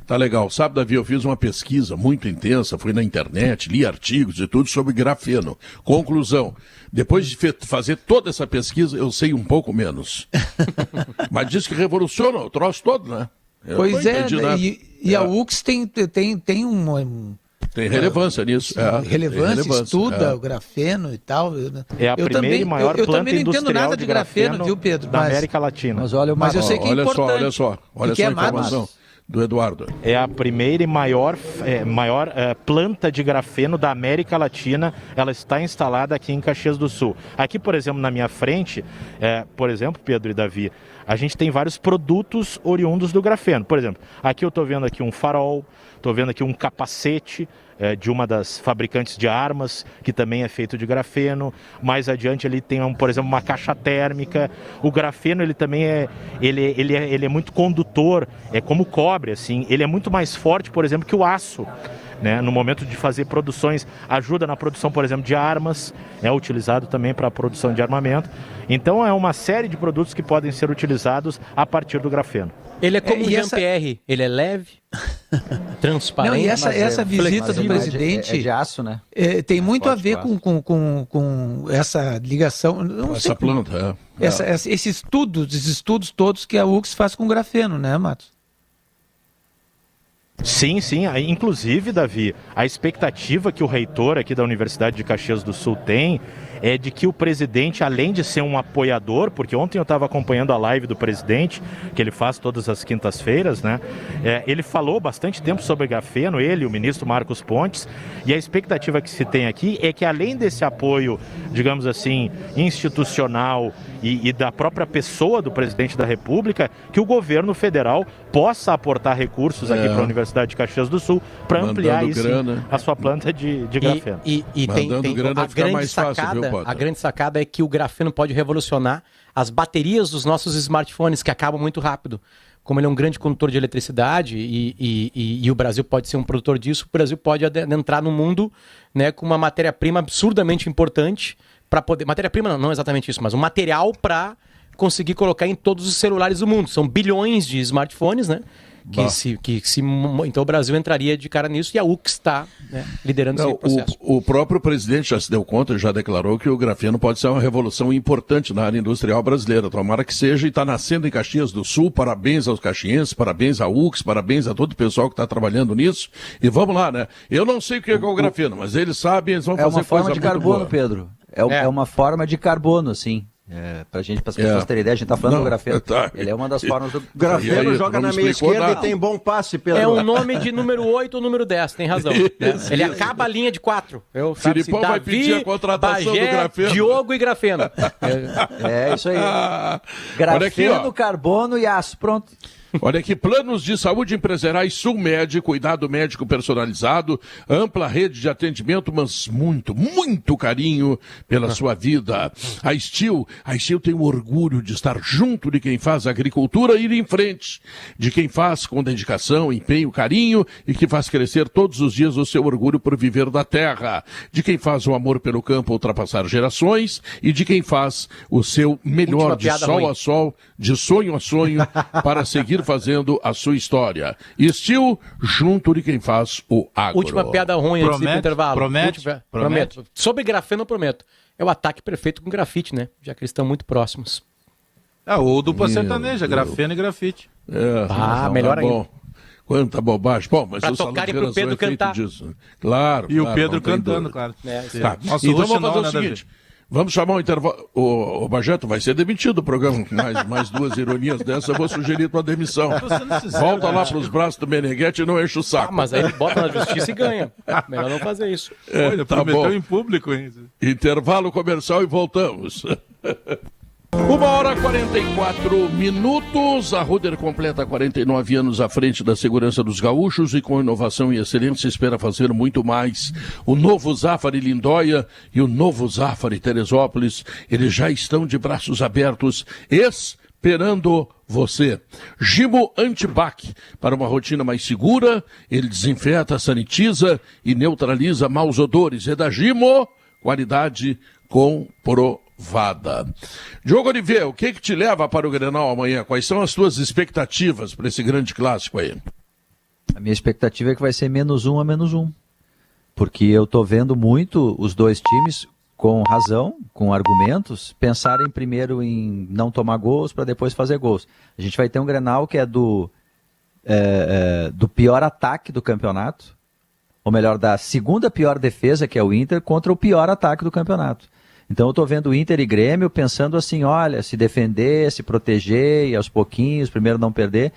Tá legal. Sabe, Davi, eu fiz uma pesquisa muito intensa, fui na internet, li artigos e tudo sobre grafeno. Conclusão, depois de fazer toda essa pesquisa, eu sei um pouco menos. Mas diz que revoluciona o troço todo, né? Pois é, e a UX tem relevância nisso. Relevância, estuda o grafeno e tal. É a primeira e maior planta industrial de grafeno, viu, Pedro? da América Latina. Mas eu sei que é importante. Olha só a informação do Eduardo. É a primeira e maior planta de grafeno da América Latina. Ela está instalada aqui em Caxias do Sul. Aqui, por exemplo, na minha frente, por exemplo, Pedro e Davi, a gente tem vários produtos oriundos do grafeno. Por exemplo, aqui eu estou vendo aqui um farol, estou vendo aqui um capacete de uma das fabricantes de armas, que também é feito de grafeno. Mais adiante ali tem, por exemplo, uma caixa térmica. O grafeno, ele também ele é muito condutor, é como o cobre, assim. Ele é muito mais forte, por exemplo, que o aço. Né? No momento de fazer produções, ajuda na produção, por exemplo, de armas, é utilizado também para a produção de armamento. Então é uma série de produtos que podem ser utilizados a partir do grafeno. Ele é como o Jean-Pierre, ele é leve, transparente. Não, e essa visita do presidente é de aço, né? Tem muito a ver com essa ligação. Essa planta, esses estudos todos que a UX faz com grafeno, né, Matos? Sim. Inclusive, Davi, a expectativa que o reitor aqui da Universidade de Caxias do Sul tem é de que o presidente, além de ser um apoiador, porque ontem eu estava acompanhando a live do presidente, que ele faz todas as quintas-feiras, né? Ele falou bastante tempo sobre grafeno, ele, o ministro Marcos Pontes, e a expectativa que se tem aqui é que, além desse apoio, digamos assim, institucional e da própria pessoa do presidente da República, que o governo federal possa aportar recursos aqui para a Universidade de Caxias do Sul para ampliar a sua planta de grafeno. E tem a grande sacada, a grande sacada é que o grafeno pode revolucionar as baterias dos nossos smartphones, que acabam muito rápido. Como ele é um grande condutor de eletricidade e o Brasil pode ser um produtor disso, o Brasil pode adentrar no mundo, né, com uma matéria-prima absurdamente importante para poder... Matéria-prima não exatamente isso, mas um material para conseguir colocar em todos os celulares do mundo. São bilhões de smartphones, né? Então o Brasil entraria de cara nisso e a UX está, né, liderando esse processo. O próprio presidente já se deu conta, já declarou que o grafeno pode ser uma revolução importante na área industrial brasileira. Tomara que seja, e está nascendo em Caxias do Sul. Parabéns aos caxienses, parabéns à UX, parabéns a todo o pessoal que está trabalhando nisso. E vamos lá, né? Eu não sei o que é o grafeno, mas eles sabem, eles vão fazer coisa muito boa. É uma forma de carbono, Pedro. É uma forma de carbono, assim. Para as pessoas terem ideia, a gente está falando do grafeno. Ele é uma das formas do grafeno. Aí, joga na meia esquerda e tem bom passe, Pedro. É um nome de número 8 ou número 10, tem razão. Ele acaba a linha de 4. Filipão vai pedir a contratação do grafeno. Diogo e grafeno. É isso aí. Grafeno, carbono e aço, pronto. Olha aqui, planos de saúde empresariais Sulmed, cuidado médico personalizado, ampla rede de atendimento, mas muito carinho pela sua vida. A Steel tem o orgulho de estar junto de quem faz agricultura e ir em frente, de quem faz com dedicação, empenho, carinho e que faz crescer todos os dias o seu orgulho por viver da terra, de quem faz o amor pelo campo ultrapassar gerações e de quem faz o seu melhor de sol a sol, de sonho a sonho, para seguir fazendo a sua história. Steel, junto de quem faz o agro. Última piada ruim antes do intervalo. Prometo. Sobre grafeno, eu prometo. É o ataque perfeito com grafite, né? Já que eles estão muito próximos. Ou dupla sertaneja, grafeno e grafite. Melhor ainda. Quanta bobagem. Bom, mas Pra o Salão de tocarem pro Redação Pedro é feito cantar. disso. Claro. E o claro, Pedro não tem cantando, dúvida. claro. Tá. Nosso Então roxinol, vamos fazer o nada a seguinte. Vamos chamar um intervalo. O Bajeto vai ser demitido do programa. Mais duas ironias dessa, eu vou sugerir tua demissão. Volta lá pros braços do Meneghetti e não enche o saco. Mas aí ele bota na justiça e ganha. Melhor não fazer isso. Olha, Tá prometeu bom. em público, hein? Intervalo comercial e voltamos. 1h44. A Ruder completa 49 anos à frente da segurança dos gaúchos e com inovação e excelência espera fazer muito mais. O novo Zafari Lindóia e o novo Zafari Teresópolis, eles já estão de braços abertos, esperando você. Gimo Antibac, para uma rotina mais segura, ele desinfeta, sanitiza e neutraliza maus odores. É da Gimo, qualidade comprovada. Diogo Oliveira, o que te leva para o Grenal amanhã? Quais são as tuas expectativas para esse grande clássico aí? A minha expectativa é que vai ser -1 a -1. Porque eu tô vendo muito os dois times, com razão, com argumentos, pensarem primeiro em não tomar gols para depois fazer gols. A gente vai ter um Grenal que é do pior ataque do campeonato, ou melhor, da segunda pior defesa, que é o Inter, contra o pior ataque do campeonato. Então eu estou vendo Inter e Grêmio pensando assim, olha, se defender, se proteger e aos pouquinhos, primeiro não perder.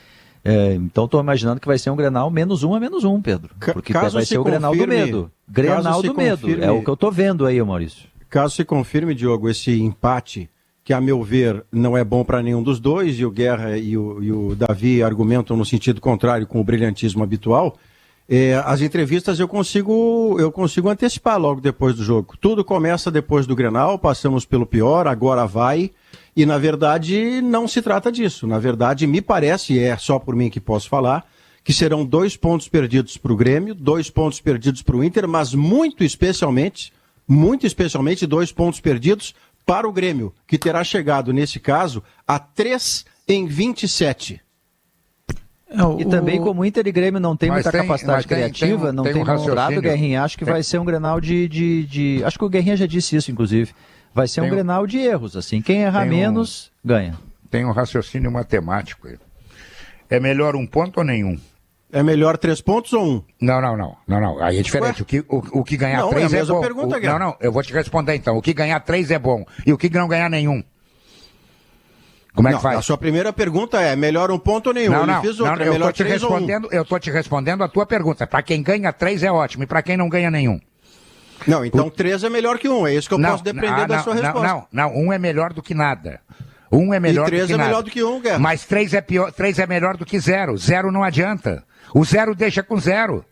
Então estou imaginando que vai ser um Grenal -1 a -1, Pedro. Porque vai ser o Grenal do medo. Grenal do medo. É o que eu estou vendo aí, Maurício. Caso se confirme, Diogo, esse empate, que a meu ver não é bom para nenhum dos dois, e o Guerra e o Davi argumentam no sentido contrário com o brilhantismo habitual, as entrevistas eu consigo antecipar logo depois do jogo. Tudo começa depois do Grenal, passamos pelo pior, agora vai, e na verdade não se trata disso. Na verdade me parece, e é só por mim que posso falar, que serão 2 pontos perdidos para o Grêmio, 2 pontos perdidos para o Inter, mas muito especialmente 2 pontos perdidos para o Grêmio, que terá chegado nesse caso a 3 em 27. E também, como Inter e Grêmio não tem muita capacidade criativa, não tem mostrado, Guerrinha, acho que vai ser um Grenal de... Acho que o Guerrinha já disse isso, inclusive. Vai ser um Grenal de erros, assim. Quem errar menos, ganha. Tem um raciocínio matemático aí. É melhor 1 ponto ou nenhum? É melhor 3 pontos ou 1? Não. Aí é diferente. O que ganhar 3 é bom. Pergunta, eu vou te responder então. O que ganhar 3 é bom. E o que não ganhar nenhum? Como é que faz? A sua primeira pergunta é melhor 1 ponto ou nenhum? Eu tô te respondendo a tua pergunta. Para quem ganha 3 é ótimo. E para quem não ganha nenhum? Não, então 3 é melhor que 1. É isso que eu posso depender da sua resposta. Não. 1 é melhor do que nada. 1 é melhor do que nada. E 3 é melhor do que 1, Guerra. Mas 3 é pior, 3 é melhor do que 0. 0 não adianta. O 0 deixa com 0.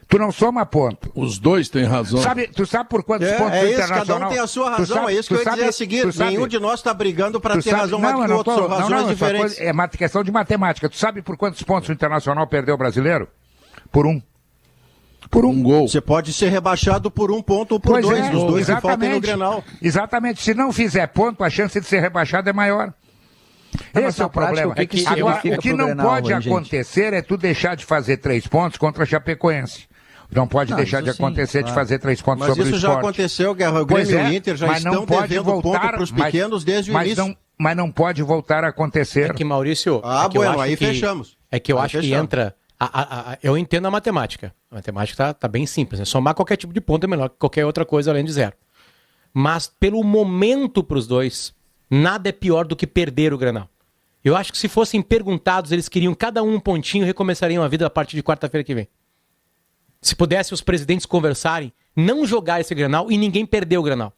Tu não soma ponto. Os dois têm razão. Tu sabe por quantos pontos o Internacional... Cada um tem a sua razão, é isso que eu ia dizer a seguir. Nenhum de nós está brigando para ter razão mais que o outro, são razões diferentes. É uma questão de matemática. Tu sabe por quantos pontos o Internacional perdeu o Brasileiro? Por 1. Por um gol. Você pode ser rebaixado por 1 ponto ou por 2, os dois que faltam no Grenal. Exatamente. Se não fizer ponto, a chance de ser rebaixado é maior. Esse é o problema. Agora, o que não pode acontecer é tu deixar de fazer 3 pontos contra a Chapecoense. Não pode deixar de acontecer de fazer 3 pontos sobre o Sport. Mas isso já aconteceu, Guerra. O Grêmio e o Inter já estão devendo ponto para os pequenos desde o início. Mas não pode voltar a acontecer. É que, Maurício... aí fechamos. É que eu acho que entra... eu entendo a matemática. A matemática tá bem simples. Né? Somar qualquer tipo de ponto é melhor que qualquer outra coisa além de 0. Mas pelo momento para os dois, nada é pior do que perder o Grenal. Eu acho que se fossem perguntados, eles queriam cada um pontinho e recomeçariam a vida a partir de quarta-feira que vem. Se pudessem os presidentes conversarem, não jogar esse Grenal e ninguém perder o Grenal.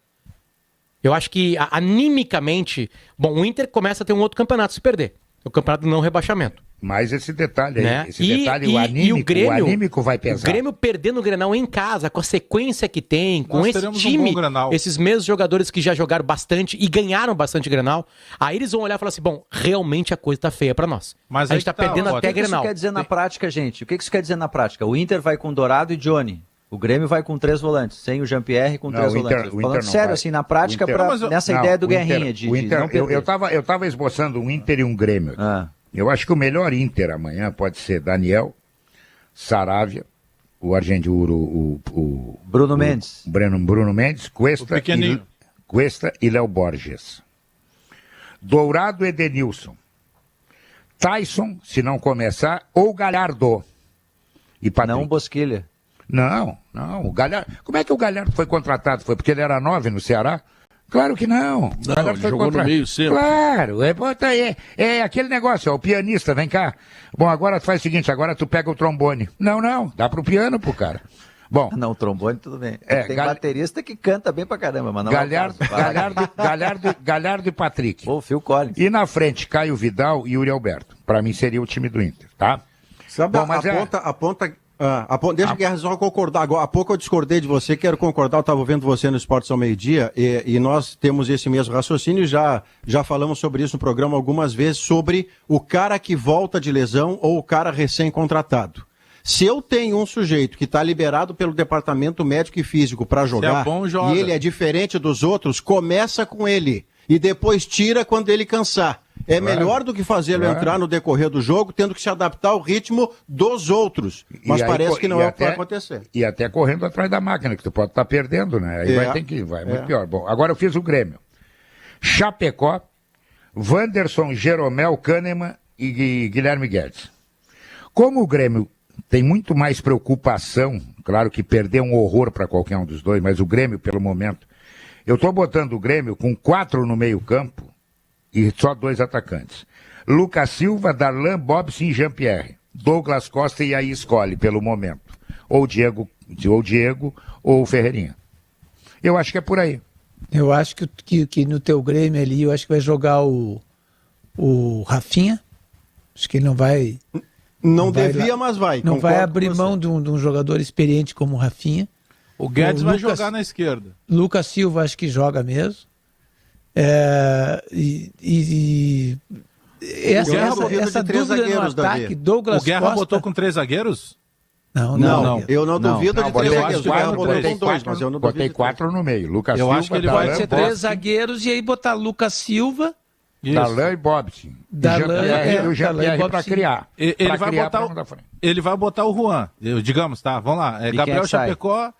Eu acho que animicamente... Bom, o Inter começa a ter um outro campeonato se perder. O campeonato não rebaixamento. Mais esse detalhe aí. Né? Esse detalhe, o anímico vai pesar. O Grêmio perdendo o Grenal em casa, com a sequência que tem, com esse time, esses mesmos jogadores que já jogaram bastante e ganharam bastante Grenal, aí eles vão olhar e falar assim, bom, realmente a coisa tá feia pra nós. Mas a gente tá perdendo até Grenal. O que isso quer dizer na prática, gente? O que isso quer dizer na prática? O Inter vai com Dourado e Johnny. O Grêmio vai com 3 volantes, sem o Jean-Pierre com 3 volantes. Falando sério, assim, na prática, nessa ideia do Guerrinha de não perder. Eu tava esboçando um Inter e um Grêmio. Eu acho que o melhor Inter amanhã pode ser Daniel, Saravia, o argentino, o Bruno Mendes. Bruno Mendes, Cuesta e Léo Borges. Dourado, Edenilson. Tyson, se não começar, ou Galhardo. e Patrick. Não Bosquilha. Não. O Galhardo... Como é que o Galhardo foi contratado? Foi porque ele era 9 no Ceará? Claro que não. Não, ele jogou no meio sempre. Claro, é aquele negócio, o pianista, vem cá. Bom, agora tu faz o seguinte, agora tu pega o trombone. Não, dá pro piano pro cara. Bom. Não, o trombone tudo bem. Tem Gal... baterista que canta bem pra caramba, mas não Galhardo e Patrick. Pô, Phil Collins. E na frente, Caio Vidal e Yuri Alberto. Pra mim seria o time do Inter, tá? Sabe, bom, mas deixa que só concordar. Agora, há pouco eu discordei de você, quero concordar, eu estava ouvindo você no Esportes ao Meio-Dia, e nós temos esse mesmo raciocínio, já falamos sobre isso no programa algumas vezes, sobre o cara que volta de lesão ou o cara recém-contratado. Se eu tenho um sujeito que está liberado pelo departamento médico e físico para jogar, e ele é diferente dos outros, começa com ele e depois tira quando ele cansar. É melhor do que fazê-lo entrar no decorrer do jogo, tendo que se adaptar ao ritmo dos outros. Mas parece que não é o que vai acontecer. E até correndo atrás da máquina, que tu pode estar perdendo, né? Aí vai muito pior. Bom, agora eu fiz o Grêmio. Chapecó, Wanderson, Jeromel, Kahneman e Guilherme Guedes. Como o Grêmio tem muito mais preocupação, claro que perder um horror para qualquer um dos dois, mas o Grêmio, pelo momento, eu estou botando o Grêmio com 4 no meio-campo e só 2 atacantes. Lucas Silva, Darlan, Bobson e Jean-Pierre. Douglas Costa e aí escolhe pelo momento. Ou Diego ou Ferreirinha. Eu acho que é por aí. Eu acho que no teu Grêmio ali, eu acho que vai jogar o Rafinha. Acho que ele não vai... Não devia, mas vai. Não vai abrir mão de um jogador experiente como o Rafinha. O Guedes vai jogar na esquerda. Lucas Silva acho que joga mesmo. Essa dúvida no ataque, Douglas Costa... O Guerra botou com 3 zagueiros? Não. Eu não duvido de 3 zagueiros. O Guerra botou com 2, mas eu não duvido. Botei 4 no meio. Lucas Silva, acho que ele vai ser 3 zagueiros e aí botar Lucas Silva... Darlan e Bobson. E o Jean-Pierre para criar. Ele vai botar o Juan, digamos, tá? Vamos lá. Gabriel Chapecó,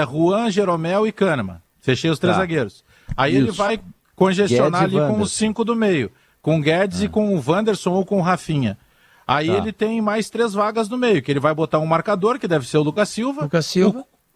Juan, Jeromel e Kahneman. Fechei os 3 zagueiros. Aí ele vai congestionar Guedes ali com os 5 do meio. Com o Guedes e com o Wanderson ou com o Rafinha. Aí ele tem mais 3 vagas no meio, que ele vai botar um marcador, que deve ser o Lucas Silva.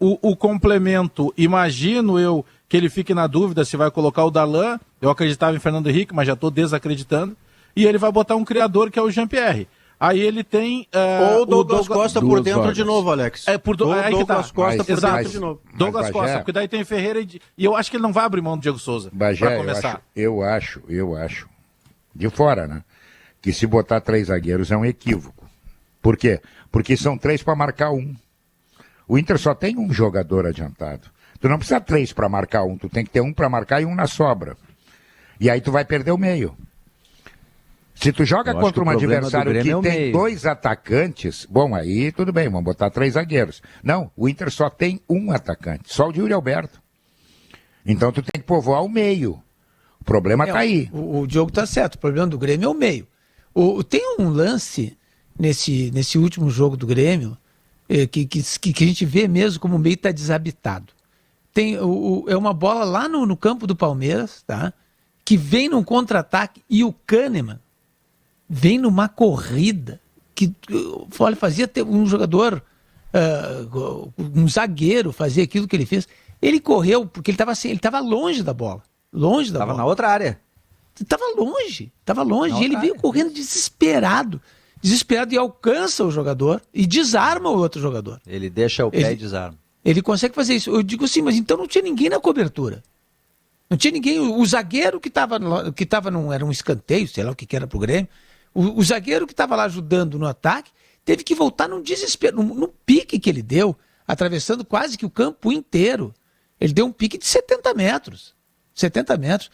O complemento, imagino eu que ele fique na dúvida se vai colocar o Darlan. Eu acreditava em Fernando Henrique, mas já estou desacreditando. E ele vai botar um criador, que é o Jean-Pierre. Aí ele tem... ou o Douglas Costa por dentro de novo, Alex. Douglas Costa por dentro de novo. Douglas Costa, porque daí tem Ferreira e eu acho que ele não vai abrir mão do Diego Souza para começar. Eu acho, de fora, né? Que se botar 3 zagueiros é um equívoco. Por quê? Porque são 3 para marcar 1. O Inter só tem um jogador adiantado. Tu não precisa 3 para marcar 1, tu tem que ter 1 para marcar e 1 na sobra. E aí tu vai perder o meio. Se tu joga contra um adversário que tem 2 atacantes, bom, aí tudo bem, vamos botar 3 zagueiros. Não, o Inter só tem 1 atacante, só o de Yuri Alberto. Então tu tem que povoar o meio. O problema tá aí. O Diogo tá certo, o problema do Grêmio é o meio. Tem um lance nesse último jogo do Grêmio que a gente vê mesmo como o meio tá desabitado. É uma bola lá no campo do Palmeiras, tá? Que vem num contra-ataque e o Kahneman vem numa corrida que, olha, fazia ter um jogador, um zagueiro fazia aquilo que ele fez. Ele correu porque ele estava longe da bola. Estava na outra área. Estava longe. E ele veio correndo desesperado e alcança o jogador e desarma o outro jogador. Ele deixa o pé e desarma. Ele consegue fazer isso. Eu digo assim, mas então não tinha ninguém na cobertura. Não tinha ninguém. O zagueiro que estava era um escanteio, sei lá o que era pro Grêmio. O zagueiro que estava lá ajudando no ataque teve que voltar num desespero, no pique que ele deu, atravessando quase que o campo inteiro. Ele deu um pique de 70 metros. 70 metros.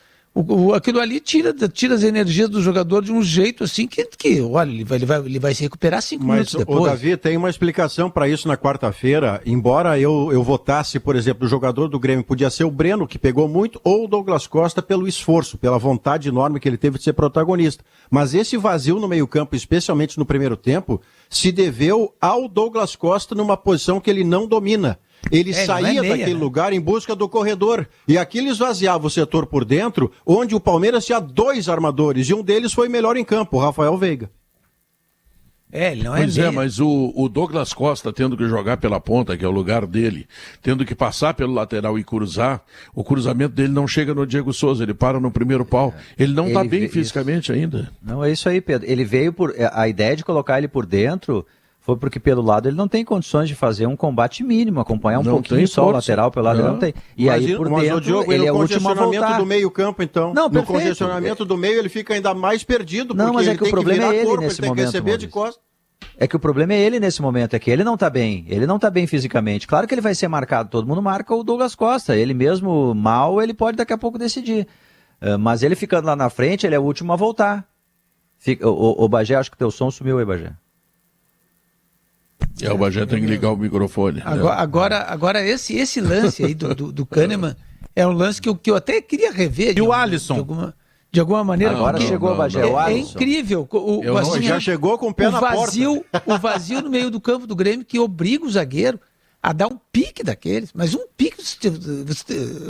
Aquilo ali tira as energias do jogador de um jeito assim que olha, ele vai se recuperar 5 minutos depois. Mas, Davi, tem uma explicação para isso na quarta-feira. Embora eu votasse, por exemplo, o jogador do Grêmio podia ser o Breno, que pegou muito, ou o Douglas Costa pelo esforço, pela vontade enorme que ele teve de ser protagonista. Mas esse vazio no meio-campo, especialmente no primeiro tempo, se deveu ao Douglas Costa numa posição que ele não domina. Ele saía daquele lugar em busca do corredor. E aqui ele esvaziava o setor por dentro, onde o Palmeiras tinha 2 armadores, e um deles foi melhor em campo, o Rafael Veiga. Ele não é Pois é, meia. mas o Douglas Costa tendo que jogar pela ponta, que é o lugar dele, tendo que passar pelo lateral e cruzar, o cruzamento dele não chega no Diego Souza, ele para no primeiro pau. Ele não está bem fisicamente ainda. Não, é isso aí, Pedro. Ele veio por... A ideia de colocar ele por dentro foi porque pelo lado ele não tem condições de fazer um combate mínimo, acompanhar um pouquinho só o lateral pelo lado, ele não tem. E aí por dentro, Diogo, ele é o último a voltar. do meio campo, então. Não, no perfeito. congestionamento do meio ele fica ainda mais perdido, Não, porque mas é ele que o tem problema virar é ele corpo, nesse ele tem que momento, receber de Maurício. costas. É que o problema é ele nesse momento, é que ele não tá bem. Ele não tá bem fisicamente. Claro que ele vai ser marcado, todo mundo marca o Douglas Costa. Ele mesmo mal, ele pode daqui a pouco decidir. Mas ele ficando lá na frente, ele é o último a voltar. O Bagé, acho que teu som sumiu aí, Bagé. O Bagé tem que ligar o microfone. Agora esse lance aí do Kahneman é um lance que eu até queria rever. E o Alisson? De alguma maneira. Agora chegou o Bagé, o É Alisson. incrível. Já chegou com o pé na porta. O vazio no meio do campo do Grêmio que obriga o zagueiro a dar um pique daqueles. Mas um pique, eu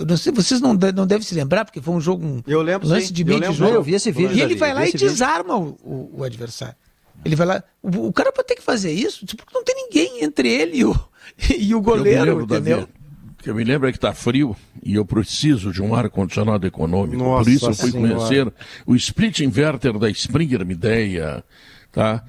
não sei, vocês não devem se lembrar, porque foi um jogo, Eu lembro, lance sim. de meio de jogo. Eu vi esse vídeo, E ele Davi, vai lá eu vi e esse vídeo. desarma o adversário. Ele vai lá. O cara pode ter que fazer isso, porque não tem ninguém entre ele e o goleiro, entendeu? Davi, o que eu me lembro é que está frio e eu preciso de um ar-condicionado econômico. Nossa Por isso eu fui Senhora. conhecer o split inverter da Springer Mideia, tá?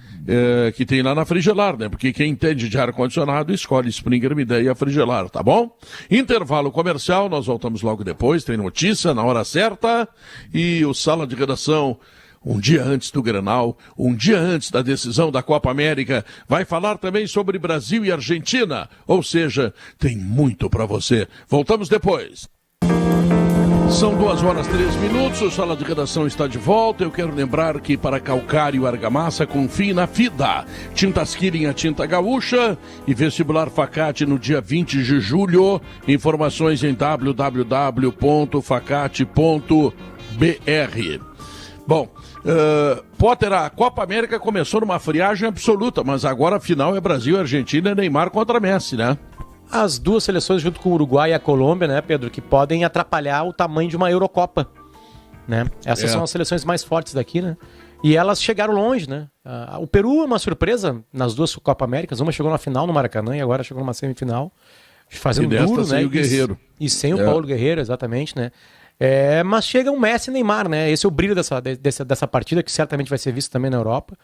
Que tem lá na Frigelar, né? Porque quem entende de ar-condicionado escolhe Springer Mideia Frigelar, tá bom? Intervalo comercial, nós voltamos logo depois, tem notícia na hora certa e o Sala de Redação, um dia antes do Grenal, um dia antes da decisão da Copa América, vai falar também sobre Brasil e Argentina. Ou seja, tem muito para você. Voltamos depois. São 2h03, o Sala de Redação está de volta. Eu quero lembrar que para calcário e argamassa, confie na FIDA. Tintas Killing, a tinta gaúcha e vestibular Facate no dia 20 de julho. Informações em www.facate.br. Bom, Potter, a Copa América começou numa friagem absoluta, mas agora a final é Brasil e Argentina e Neymar contra Messi, né? As duas seleções junto com o Uruguai e a Colômbia, né, Pedro, que podem atrapalhar o tamanho de uma Eurocopa, né? Essas são as seleções mais fortes daqui, né? E elas chegaram longe, né? O Peru é uma surpresa nas duas Copa Américas, uma chegou na final no Maracanã e agora chegou numa semifinal, fazendo duro, sem né? o Guerreiro. E sem o Paulo Guerreiro, exatamente, né? Mas chega um Messi e Neymar, né? Esse é o brilho dessa partida, que certamente vai ser visto também na Europa,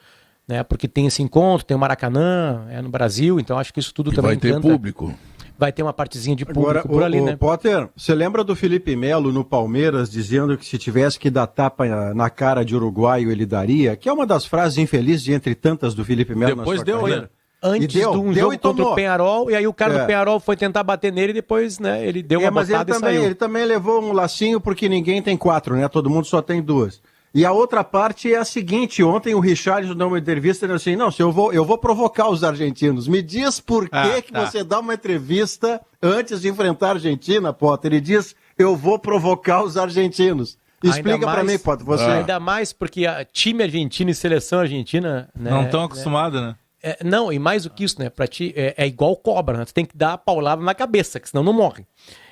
né? Porque tem esse encontro, tem o Maracanã, no Brasil, então acho que isso tudo também vai ter público. Vai ter uma partezinha de público Agora, por ali, né? Potter, você lembra do Felipe Melo no Palmeiras dizendo que se tivesse que dar tapa na cara de uruguaio ele daria? Que é uma das frases infelizes entre tantas do Felipe Melo Depois na sua deu, carreira. né? Antes de um jogo contra o Peñarol, e aí o cara do Peñarol foi tentar bater nele e depois, né, ele deu uma mas botada e saiu. ele também levou um lacinho porque ninguém tem 4, né? Todo mundo só tem 2. E a outra parte é a seguinte, ontem o Richarlison deu uma entrevista dizendo assim, não, se eu vou provocar os argentinos. Me diz por que você dá uma entrevista antes de enfrentar a Argentina, Potter, e diz, eu vou provocar os argentinos. Explica pra mim, Potter, você. Ainda mais porque time argentino e seleção argentina, né, não estão acostumados, né? Não, e mais do que isso, né? Pra ti é igual cobra, né? Tu tem que dar a paulada na cabeça, que senão não morre.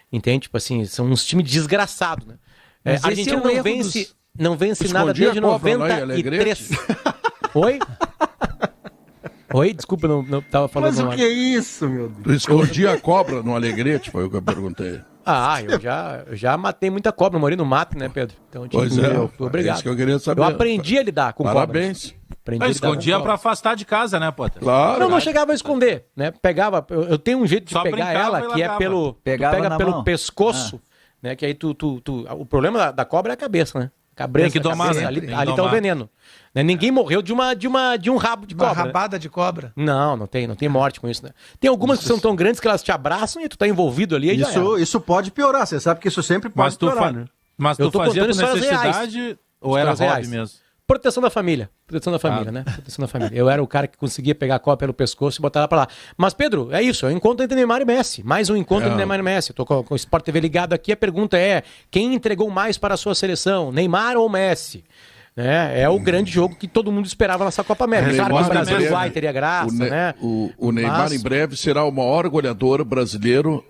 Entende? Tipo assim, são uns times desgraçados, né? A Argentina não vence nada desde 93. Oi? Oi? Desculpa, não tava falando. Mas o que é isso, meu Deus? Tu escondia a cobra no Alegrete, foi o que eu perguntei. Eu já matei muita cobra, morri no mato, né, Pedro? Então, pois obrigado. É isso que eu queria saber. Eu aprendi a lidar com Parabéns. Cobras. Escondia pra afastar de casa, né, Potter? Claro. Não chegava a esconder, né? Pegava, eu tenho um jeito de Só pegar brincava ela, e que é largava. pega pelo pescoço, né? Que aí o problema da cobra é a cabeça, né? Tem que domar, né? Ali tá o veneno. Né? Ninguém morreu de um rabo de cobra. Uma rabada de cobra. Não tem morte com isso, né? Tem algumas que são tão grandes que elas te abraçam e tu tá envolvido ali. Aí Isso pode piorar, você sabe que isso sempre pode piorar, né? Mas tu fazia por necessidade ou era hobby mesmo? Proteção da família, né? Proteção da família. Eu era o cara que conseguia pegar a cobra pelo pescoço e botar ela pra lá. Mas, Pedro, é isso, é um encontro entre Neymar e Messi. Mais um encontro entre Neymar e Messi. Tô com o Sport TV ligado aqui, a pergunta é, quem entregou mais para a sua seleção, Neymar ou Messi? É o grande jogo que todo mundo esperava nessa Copa América. Claro que o Brasil e o Uruguai teria graça, né? O Neymar em breve será o maior goleador brasileiro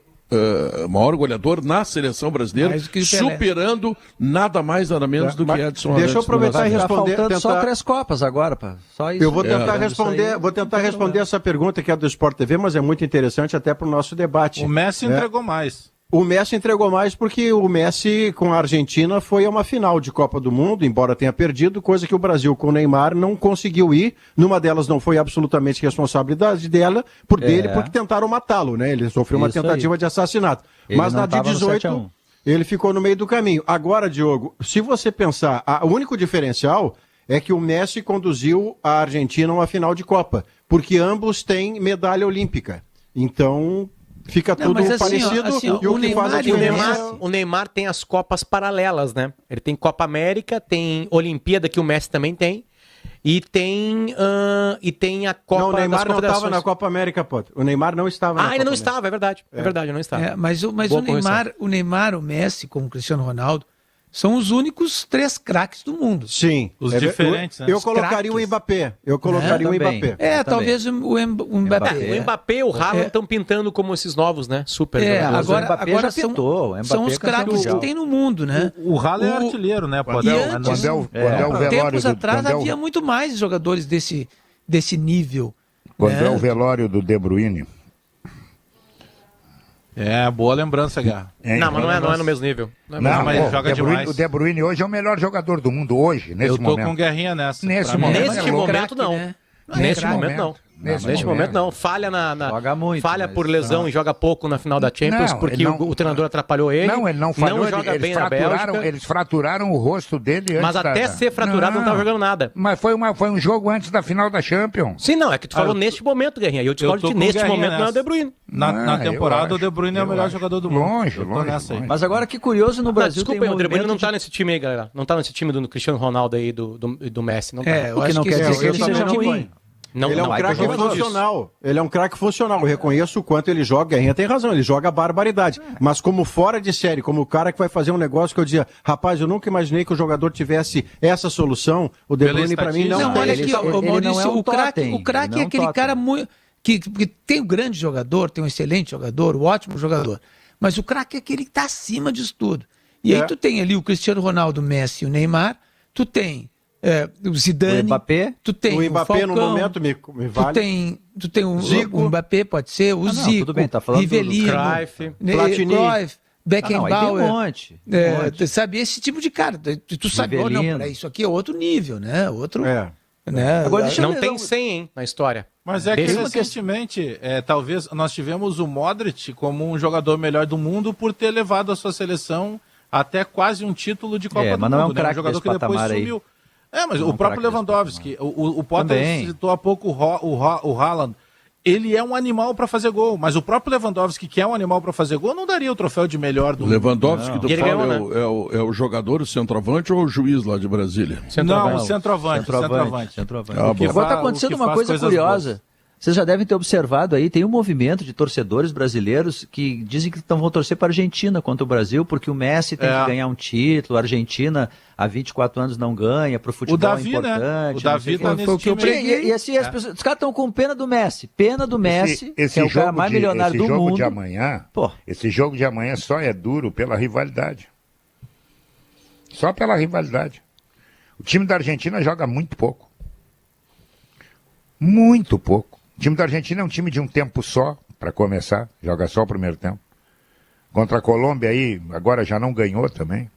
maior goleador na seleção brasileira, Mais do que o Pelé. superando nada mais, nada menos do que Edson Arantes. Deixa eu aproveitar e Tá responder. faltando só tentar- 3 Copas agora, pá. Só isso. Eu vou tentar Isso responder, aí. vou tentar responder essa pergunta que é do Sport TV, mas é muito interessante até para o nosso debate. O Messi né? entregou mais. O Messi entregou mais porque o Messi com a Argentina foi a uma final de Copa do Mundo, embora tenha perdido, coisa que o Brasil com o Neymar não conseguiu ir. Numa delas não foi absolutamente responsabilidade dele, porque tentaram matá-lo, né? Ele sofreu uma Isso tentativa de assassinato. Ele Mas não na de tava no 18, 7-1. ele ficou no meio do caminho. Agora, Diogo, se você pensar, o único diferencial é que o Messi conduziu a Argentina a uma final de Copa, porque ambos têm medalha olímpica. Então, fica Não, tudo mas assim, ó, parecido assim, ó, e o o que faz a Neymar e o diferença... O Neymar tem as Copas paralelas, né? Ele tem Copa América, tem Olimpíada, que o Messi também tem, e tem a Copa Não, o Neymar das não estava Confederações. na Copa América, pô. O Neymar não estava na Ah, Copa ainda não América. estava, é verdade. É verdade, não estava. Mas Boa o Neymar, o Messi, como o Cristiano Ronaldo, são os únicos 3 craques do mundo. Sim. Os diferentes, né? Eu Os colocaria craques. o Mbappé. Eu colocaria o também. Mbappé. É, Eu talvez o Mbappé. O Mbappé e o Haaland estão pintando como esses novos, né? Super jogadores. o Mbappé já pintou, o Mbappé são os é campeão craques que mundial. tem no mundo, né? O Haaland é O- artilheiro, né? Quando E é o- antes, quando é o velório tempos do- atrás quando é o- havia muito mais jogadores desse nível. Quando né? é o velório do De Bruyne. É, boa lembrança, Guerra. hein? Não, mas não é no mesmo nível. Não é Não, mas pô, joga De Bruyne- demais. o De Bruyne hoje é o melhor jogador do mundo, hoje, nesse Eu tô momento. com guerrinha nessa. Nesse Pra mim, momento. Neste é louco. momento, não. né? Neste craque, momento, não. Nesse Neste momento. momento, não. Falha Joga muito, falha mas- por lesão e joga pouco na final da Champions, Não, porque ele não- o treinador atrapalhou ele. Não, ele não falhou. Não joga eles bem na fraturaram, Bélgica. eles fraturaram o rosto dele antes Mas até ser fraturado não estava jogando nada. Mas foi um jogo antes da final da Champions. Sim, não, é que tu falou eu tô- neste momento, Guerrinha. E eu discordo tô de com neste Guerrinha momento não é o nessa. De Bruyne. Na eu temporada, o acho, De Bruyne é o eu melhor acho. jogador do mundo. Longe, Eu tô longe, nessa aí. longe. Mas agora que curioso, no Brasil Desculpa, tem aí, o De Bruyne movimento não tá de- nesse time aí, galera. Não tá nesse time do Cristiano Ronaldo aí, do Messi. Não tá. Eu O que acho não que quer esse dizer que time ele seja não ruim. põe. Não, Ele é um não, craque eu jogo funcional. Ele é um craque funcional. Eu reconheço o quanto ele joga. Guerrinha tem razão, ele joga barbaridade. Mas como fora de série, como o cara que vai fazer um negócio que eu dizia, rapaz, eu nunca imaginei que o jogador tivesse essa solução. O De Pela Bruyne, pra mim, não estatística. Não, tem. olha ele aqui, só- ô, ele Maurício, não é um o craque totem, é ele não é um aquele cara totem. muito. Que tem um grande jogador, tem um excelente jogador, um ótimo jogador. Mas o craque é aquele que está acima disso tudo. E aí tu tem ali o Cristiano Ronaldo, o Messi e o Neymar, tu tem o Zidane, O Mbappé. tu tem O Mbappé, Falcão, no momento, me tu vale. tem o Zico. o Mbappé, pode ser, o não, Zico, tudo bem, tá falando do Rivelino, Cruyff, Platini. Cruyff, Ah, não, aí tem Beckenbauer. um monte. Um monte. Sabe, esse tipo de cara. Tu sabe, oh, não, Rivelino. peraí, isso aqui é outro nível, né? Outro. É. Né? Agora deixa eu Não ver- tem 100, hein, na história. Mas é que Desde uma recentemente, talvez nós tivemos o Modric como um jogador melhor do mundo por ter levado a sua seleção até quase um título de Copa do mas não é um Mundo, né? craque jogador desse que depois patamar aí. sumiu. Mas Não é o um próprio craque desse Lewandowski, o Potter Também. citou há pouco o Haaland, ele é um animal para fazer gol, mas o próprio Lewandowski, que é um animal para fazer gol, não daria o troféu de melhor do O mundo. Lewandowski do E ele Paulo ganhou, é o jogador, o centroavante ou o juiz lá de Brasília? Não, o centroavante. Centroavante. Ah, bom. Agora está acontecendo uma coisa curiosa. Vocês já devem ter observado aí, tem um movimento de torcedores brasileiros que dizem que vão torcer para a Argentina contra o Brasil, porque o Messi tem que ganhar um título, a Argentina há 24 anos não ganha, para o futebol Davi, é importante. né? O não Davi sei o tá quê. nesse time aí. E assim, os caras estão com pena do Messi. Pena do Messi, que é o cara mais milionário esse do jogo mundo. de amanhã, Pô. esse jogo de amanhã só é duro pela rivalidade. Só pela rivalidade. O time da Argentina joga muito pouco. Muito pouco. O time da Argentina é um time de um tempo só, para começar, joga só o primeiro tempo. Contra a Colômbia aí, agora já não ganhou também.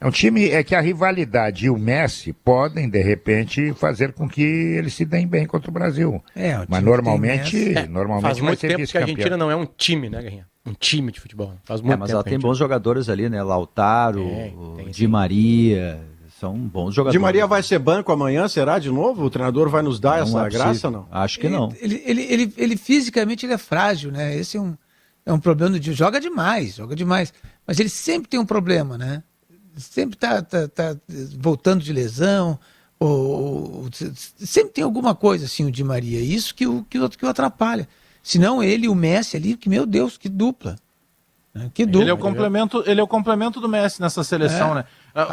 É um time que a rivalidade e o Messi podem, de repente, fazer com que eles se deem bem contra o Brasil. É, o time Mas que normalmente, tem Messi. normalmente Faz vai muito ser tempo que a vice-campeão. Argentina não é um time, né, Guerrinha? Um time de futebol. Faz muito Mas tempo. ela que a tem gente- bons jogadores ali, né? Lautaro, Tem, Di Maria, são bons jogadores. Di Maria vai ser banco amanhã, será de novo? O treinador vai nos dar Não essa é possível. graça, não? Acho que não. Ele fisicamente ele é frágil, né? Esse é um problema de joga demais. Mas ele sempre tem um problema, né? Sempre tá voltando de lesão, ou sempre tem alguma coisa assim o Di Maria. Isso que o atrapalha. Senão ele e o Messi ali, que meu Deus, que dupla. Né? Que dupla. Ele é o complemento do Messi nessa seleção, né?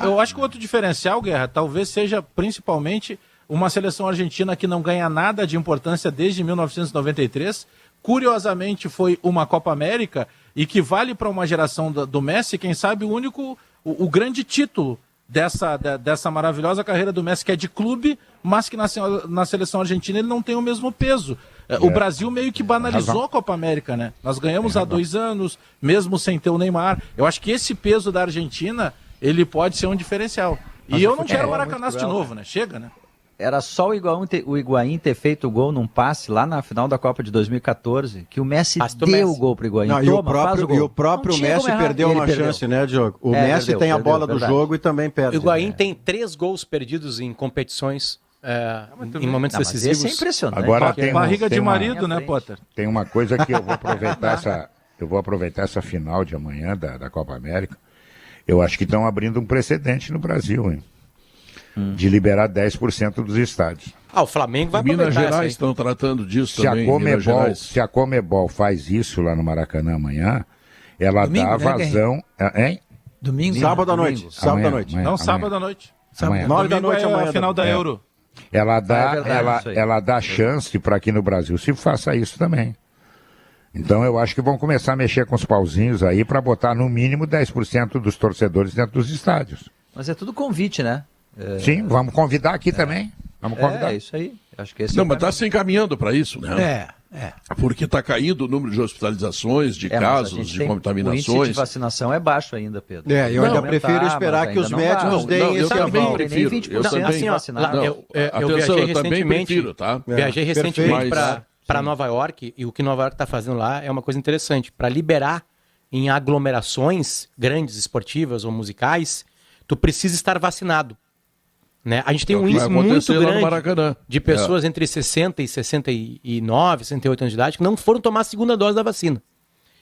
Eu acho que o outro diferencial, Guerra, talvez seja principalmente uma seleção argentina que não ganha nada de importância desde 1993, curiosamente foi uma Copa América e que vale para uma geração do Messi, quem sabe o grande título dessa maravilhosa carreira do Messi, que é de clube, mas que na seleção argentina ele não tem o mesmo peso. O Brasil meio que banalizou a Copa América, né? Nós ganhamos há 2 anos, mesmo sem ter o Neymar. Eu acho que esse peso da Argentina, ele pode ser um diferencial. E eu não quero o Maracanaço de novo, né? Chega, né? Era só o Higuaín ter feito o gol num passe lá na final da Copa de 2014, que o Messi deu o gol pro Higuaín. Não, e o próprio Messi perdeu uma chance, né, Diogo? O Messi tem a bola do jogo e também perde. O Higuaín tem 3 gols perdidos em competições em momentos decisivos. Esse é impressionante. Agora barriga de marido, né, Potter? Tem uma coisa que eu vou aproveitar essa final de amanhã da Copa América. Eu acho que estão abrindo um precedente no Brasil, hein? De liberar 10% dos estádios. O Flamengo vai Minas aproveitar Gerais estão tratando disso se também. Se a Comebol faz isso lá no Maracanã amanhã, ela dá vazão... Hein? Domingo? Sábado à noite. Sábado à noite. Não, sábado à noite. 9 da noite amanhã. A final da Euro. Ela dá chance para que no Brasil se faça isso também. Então eu acho que vão começar a mexer com os pauzinhos aí para botar no mínimo 10% dos torcedores dentro dos estádios. Mas é tudo convite, né? Sim, vamos convidar aqui também. Vamos convidar. É isso aí. Acho que esse Não, mas está se encaminhando para isso, né? Porque está caindo o número de hospitalizações, de casos, de contaminações. O índice de vacinação é baixo ainda, Pedro. Eu ainda prefiro esperar que os médicos deem esse aval. Eu também prefiro, tá? Viajei recentemente para Nova York, e o que Nova York está fazendo lá é uma coisa interessante. Para liberar em aglomerações grandes, esportivas ou musicais, tu precisa estar vacinado. Né? A gente tem um índice muito grande de pessoas entre 60 e 69, 68 anos de idade que não foram tomar a segunda dose da vacina.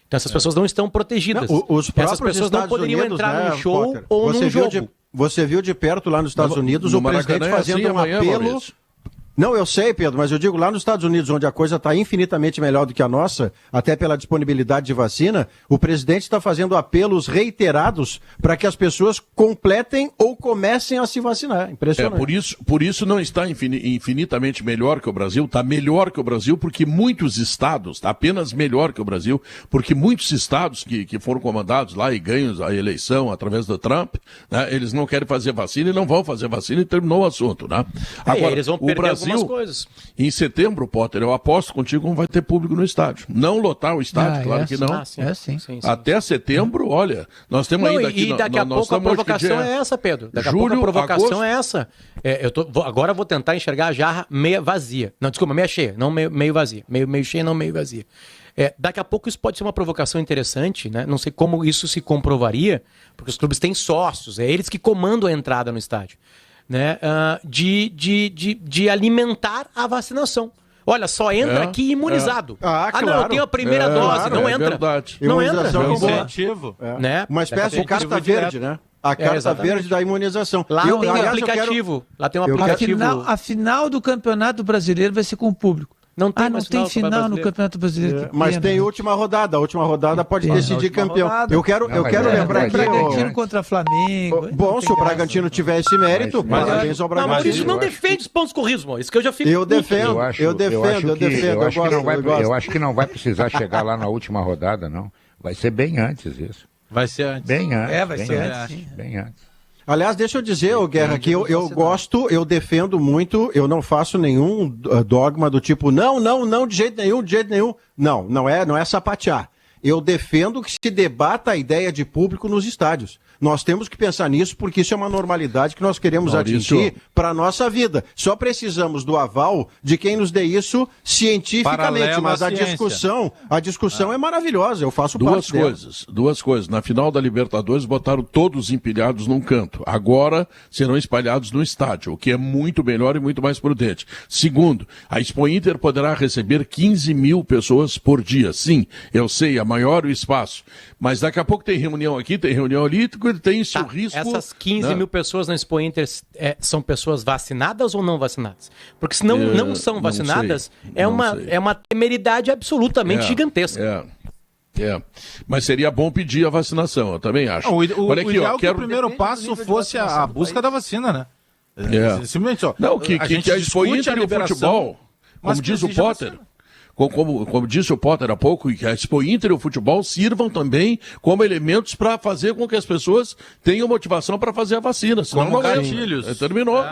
Então essas pessoas não estão protegidas. Essas pessoas não poderiam entrar num show ou num jogo. Você viu de perto lá nos Estados Unidos o presidente fazendo um apelo... Não, eu sei, Pedro, mas eu digo lá nos Estados Unidos, onde a coisa está infinitamente melhor do que a nossa, até pela disponibilidade de vacina, o presidente está fazendo apelos reiterados para que as pessoas completem ou comecem a se vacinar. Impressionante. Por isso não está infinitamente melhor que o Brasil, está melhor que o Brasil, porque muitos estados, está apenas melhor que o Brasil, porque muitos estados que foram comandados lá e ganham a eleição através do Trump, né, eles não querem fazer vacina e não vão fazer vacina e terminou o assunto. Né? Agora, eles vão perder algumas coisas. Em setembro, Potter, eu aposto contigo, não vai ter público no estádio. Não lotar o estádio, claro que não. Sim. Até setembro, olha, nós temos ainda aqui... E daqui a pouco a provocação é essa, Pedro. Daqui a pouco a provocação é essa. Agora eu vou tentar enxergar a jarra meia vazia. Não, desculpa, meia cheia, não meio vazia. Meio cheia, não meio vazia. Daqui a pouco isso pode ser uma provocação interessante, né? Não sei como isso se comprovaria, porque os clubes têm sócios, é eles que comandam a entrada no estádio. Né, de alimentar a vacinação. Olha, só entra aqui imunizado. Claro. Não, eu tenho a primeira dose, não entra. Verdade. Não entra. Né? Uma espécie de carta verde, né? A carta verde da imunização. Lá tem um aplicativo. Lá tem um aplicativo. A final do Campeonato Brasileiro vai ser com o público. Não tem final no Campeonato Brasileiro. Mas tem última rodada. A última rodada pode decidir campeão. Eu quero lembrar aqui... Bragantino contra Flamengo. Bom, se o Bragantino tiver esse mérito, parabéns ao Bragantino. Mas Maurício não defende os pontos corridos, mano. Isso que eu já fico... Eu defendo. Eu acho que não vai precisar chegar lá na última rodada, não. Vai ser bem antes isso. Vai ser antes. Bem antes. Vai ser antes. Bem antes. Aliás, deixa eu dizer, Guerra, que eu gosto, eu defendo muito, eu não faço nenhum dogma do tipo, não, de jeito nenhum. Não é sapatear. Eu defendo que se debata a ideia de público nos estádios. Nós temos que pensar nisso porque isso é uma normalidade que nós queremos atingir para a nossa vida. Só precisamos do aval de quem nos dê isso cientificamente. Mas a discussão é maravilhosa. Eu faço parte dela. Duas coisas. Na final da Libertadores botaram todos empilhados num canto. Agora serão espalhados no estádio, o que é muito melhor e muito mais prudente. Segundo, a Expo Inter poderá receber 15 mil pessoas por dia. Sim, eu sei, é maior o espaço. Mas daqui a pouco tem reunião aqui, tem reunião ali, tem esse risco. Essas 15 mil pessoas na Expo Inter são pessoas vacinadas ou não vacinadas? Porque se não são vacinadas, é uma temeridade absolutamente gigantesca. Mas seria bom pedir a vacinação, eu também acho. O ideal é que o primeiro passo fosse a busca da vacina, né? Simplesmente, a gente discute a liberação, futebol, como diz o Potter. como disse o Potter há pouco, que a Expo Inter e o futebol sirvam também como elementos para fazer com que as pessoas tenham motivação para fazer a vacina. Senão Como não gatilhos. terminou.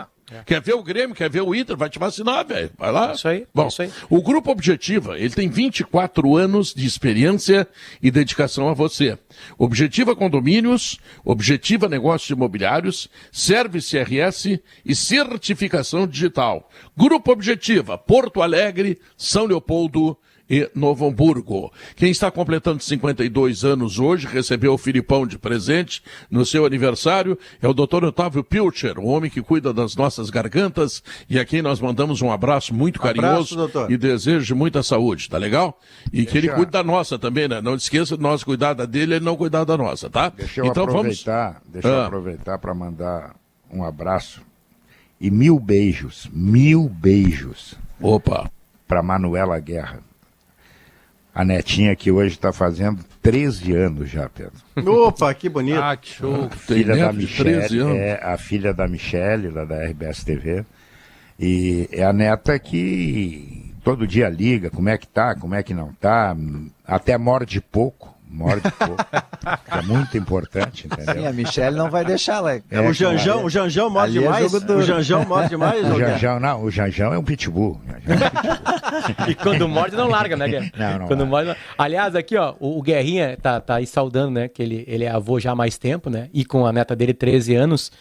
Quer ver o Grêmio, quer ver o Inter, vai te vacinar, velho. Vai lá. Isso aí, Bom, isso aí. o Grupo Objetiva, ele tem 24 anos de experiência e dedicação a você. Objetiva Condomínios, Objetiva Negócios Imobiliários, Service RS e Certificação Digital. Grupo Objetiva, Porto Alegre, São Leopoldo e Novo Hamburgo. Quem está completando 52 anos hoje, recebeu o Filipão de presente no seu aniversário, é o Dr. Otávio Pilcher, o homem que cuida das nossas gargantas e a quem nós mandamos um abraço muito carinhoso e desejo de muita saúde, tá legal? E que ele cuide da nossa também, né? Não esqueça de nós cuidar da dele e ele não cuidar da nossa, tá? Deixa eu aproveitar para mandar um abraço e 1000 beijos. Opa! Para Manuela Guerra. A netinha que hoje está fazendo 13 anos já, Pedro. Opa, que bonito. Ah, que show. Filha da Michele, a filha da Michele, lá da RBS TV. E é a neta que todo dia liga, como é que tá, como é que não tá, até morde pouco, que é muito importante, entendeu? Sim, a Michele não vai deixar, Leque. O Janjão morde demais? O Janjão morde demais? O Janjão é um pitbull. E quando morde não larga, né, Guerra? Não quando larga. morde, aliás, aqui, ó, o Guerrinha tá aí saudando, né, que ele é avô já há mais tempo, né, e com a neta dele 13 anos.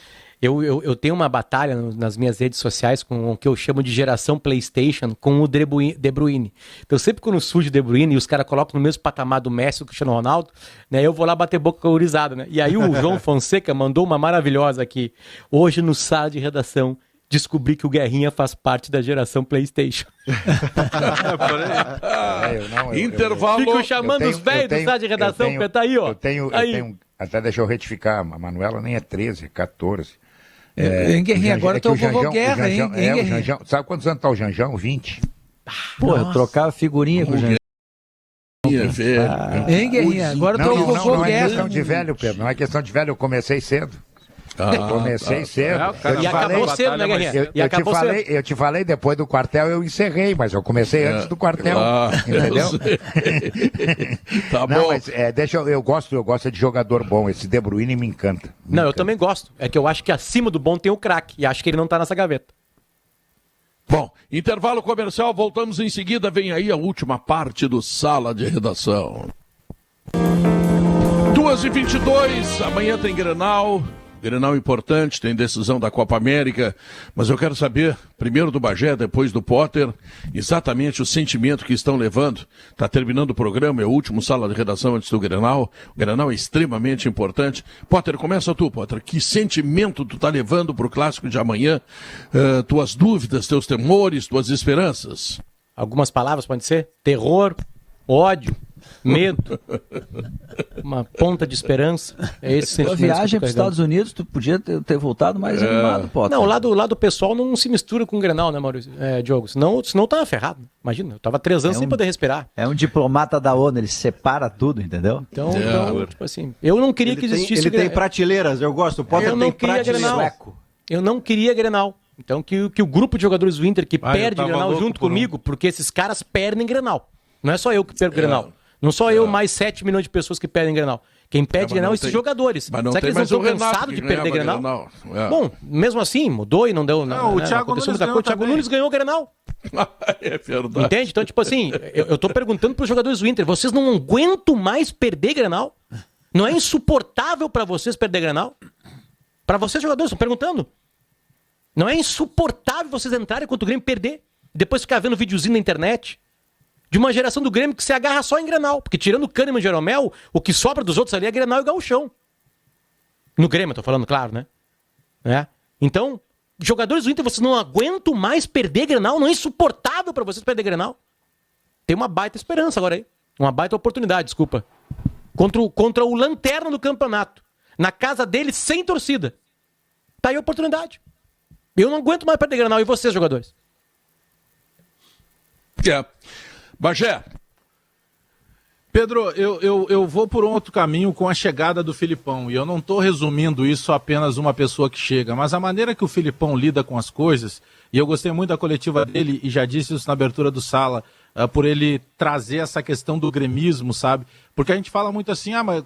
Eu tenho uma batalha nas minhas redes sociais com o que eu chamo de geração PlayStation com o De Bruyne. Então sempre quando surge o De Bruyne e os caras colocam no mesmo patamar do Messi e do Cristiano Ronaldo, né, eu vou lá bater boca com a gurizada, né? E aí o João Fonseca mandou uma maravilhosa aqui. Hoje no sala de redação descobri que o Guerrinha faz parte da geração PlayStation. Intervalo. Fico chamando os velhos do sala de redação, porque tá aí, ó. Eu tenho, até deixa eu retificar, a Manuela nem é 13, é 14. Guerrinha, agora tô o vovô Guerra, hein? O Janjão, sabe quantos anos tá o Janjão? 20. Pô, eu trocava figurinha com o Janjão. Hein, Guerrinha? Agora tô o vovô Não é Guerra. questão de velho, Pedro. Não é questão de velho, eu comecei cedo. Cedo. E acabou cedo, né, Guerrinha? Eu te falei, depois do quartel eu encerrei, mas eu comecei antes do quartel. Entendeu? Tá não, bom. mas eu gosto de jogador bom. Esse De Bruyne me encanta. Não, eu também gosto. É que eu acho que acima do bom tem o craque. E acho que ele não tá nessa gaveta. Bom, intervalo comercial, voltamos em seguida. Vem aí a última parte do Sala de Redação. 2h22, amanhã tem Grenal importante, tem decisão da Copa América, mas eu quero saber, primeiro do Bagé, depois do Potter, exatamente o sentimento que estão levando. Está terminando o programa, é o último Sala de Redação antes do Grenal. O Grenal é extremamente importante. Potter, começa tu, Potter. Que sentimento tu está levando para o Clássico de amanhã? Tuas dúvidas, teus temores, tuas esperanças? Algumas palavras podem ser? Terror, ódio, medo, uma ponta de esperança. É esse sentimento. A viagem para os Estados Unidos, tu podia ter voltado mais animado, Potter. Não, lá do pessoal não se mistura com o Grenal, né, Maurício? Diogo? Senão tava ferrado. Imagina, eu tava 3 anos sem poder respirar. É um diplomata da ONU, ele separa tudo, entendeu? Então tipo assim, eu não queria que existisse Ele tem prateleiras, eu gosto. O Potter tem prateleiras. Eu não queria Grenal. Então que o grupo de jogadores do Inter que perde Grenal junto comigo, porque esses caras perdem Grenal. Não é só eu que perco Grenal. Não só eu, mais 7 milhões de pessoas que perdem Grenal. Quem perde Grenal é esses jogadores. Mas não Será que eles não estão cansados de perder Grenal? Bom, mesmo assim, mudou e não deu. O Thiago Nunes ganhou. O Thiago Nunes ganhou o Grenal. É verdade. Entende? Então, tipo assim, eu tô perguntando pros jogadores do Inter, vocês não aguentam mais perder Grenal? Não é insuportável pra vocês perder Grenal? Pra vocês, jogadores, tô perguntando. Não é insuportável vocês entrarem contra o Grêmio e perder? Depois ficar vendo videozinho na internet? De uma geração do Grêmio que se agarra só em Grenal. Porque tirando o Kahneman e o Jeromel, o que sobra dos outros ali é Grenal e Gauchão. No Grêmio, eu tô falando, claro, né? Então, jogadores do Inter, vocês não aguentam mais perder Grenal? Não é insuportável pra vocês perder Grenal? Tem uma baita esperança agora aí. Uma baita oportunidade, desculpa. Contra o lanterna do campeonato. Na casa dele, sem torcida. Tá aí a oportunidade. Eu não aguento mais perder Grenal. E vocês, jogadores? Bagé. Pedro, eu vou por um outro caminho com a chegada do Filipão, e eu não estou resumindo isso a apenas uma pessoa que chega, mas a maneira que o Filipão lida com as coisas, e eu gostei muito da coletiva dele, e já disse isso na abertura do Sala, por ele trazer essa questão do gremismo, sabe? Porque a gente fala muito assim, mas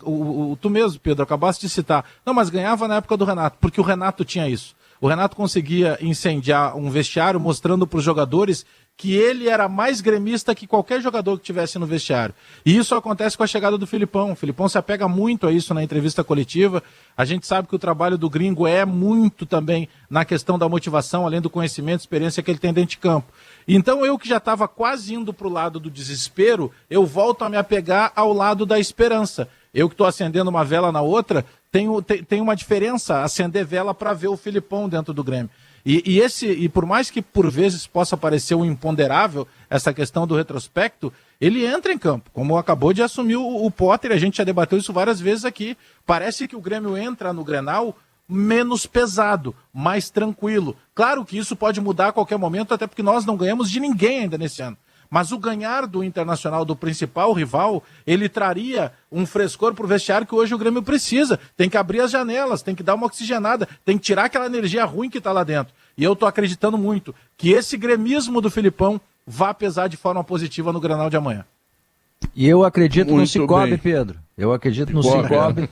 tu mesmo, Pedro, acabaste de citar. Não, mas ganhava na época do Renato, porque o Renato tinha isso. O Renato conseguia incendiar um vestiário mostrando para os jogadores que ele era mais gremista que qualquer jogador que tivesse no vestiário. E isso acontece com a chegada do Filipão. O Filipão se apega muito a isso na entrevista coletiva. A gente sabe que o trabalho do gringo é muito também na questão da motivação, além do conhecimento, experiência que ele tem dentro de campo. Então eu que já estava quase indo para o lado do desespero, eu volto a me apegar ao lado da esperança. Eu que estou acendendo uma vela na outra, tem uma diferença acender vela para ver o Filipão dentro do Grêmio. E por mais que por vezes possa parecer um imponderável essa questão do retrospecto, ele entra em campo, como acabou de assumir o Potter, a gente já debateu isso várias vezes aqui. Parece que o Grêmio entra no Grenal menos pesado, mais tranquilo. Claro que isso pode mudar a qualquer momento, até porque nós não ganhamos de ninguém ainda nesse ano. Mas o ganhar do Internacional, do principal rival, ele traria um frescor para o vestiário que hoje o Grêmio precisa. Tem que abrir as janelas, tem que dar uma oxigenada, tem que tirar aquela energia ruim que está lá dentro. E eu estou acreditando muito que esse gremismo do Filipão vá pesar de forma positiva no Grenal de amanhã. E eu acredito Muito no Cicobi, bem. Pedro. Eu acredito no Cicobi, Cicobi.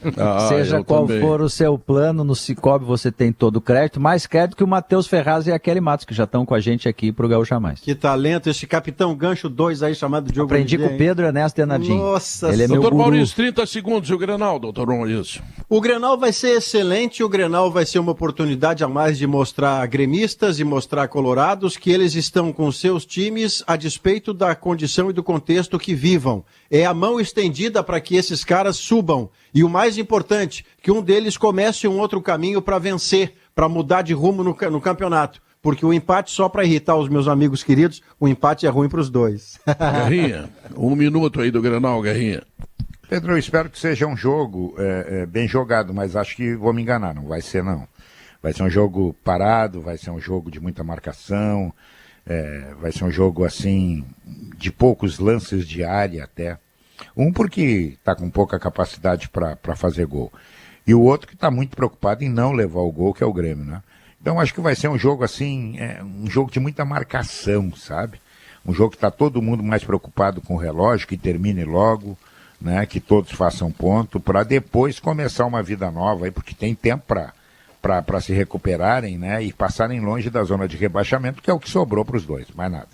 Seja qual também. for o seu plano, no Cicobi você tem todo o crédito. Mais crédito que o Matheus Ferraz e a Kelly Matos, que já estão com a gente aqui pro Gaúcha Mais. Que talento, esse capitão gancho 2 aí chamado Diogo Aprendi Oliveira, com o Pedro Ernesto Denardim. Nossa, ele é meu Doutor guru. Maurício, 30 segundos, e o Grenal, doutor Maurício. O Grenal vai ser excelente, o Grenal vai ser uma oportunidade a mais de mostrar gremistas e mostrar colorados que eles estão com seus times a despeito da condição e do contexto que vivam. É a mão estendida para que esses caras subam. E o mais importante, que um deles comece um outro caminho para vencer, para mudar de rumo no campeonato. Porque o empate, só para irritar os meus amigos queridos, o empate é ruim para os dois. Guerrinha, 1 minuto aí do Grenal, Guerrinha. Pedro, eu espero que seja um jogo bem jogado, mas acho que vou me enganar, não vai ser não. Vai ser um jogo parado, vai ser um jogo de muita marcação, vai ser um jogo assim, de poucos lances de área até. Um porque está com pouca capacidade para fazer gol. E o outro que está muito preocupado em não levar o gol, que é o Grêmio, né? Então acho que vai ser um jogo assim, um jogo de muita marcação, sabe? Um jogo que está todo mundo mais preocupado com o relógio, que termine logo, né? Que todos façam ponto, para depois começar uma vida nova, aí, porque tem tempo para se recuperarem, né? E passarem longe da zona de rebaixamento, que é o que sobrou para os dois, mais nada.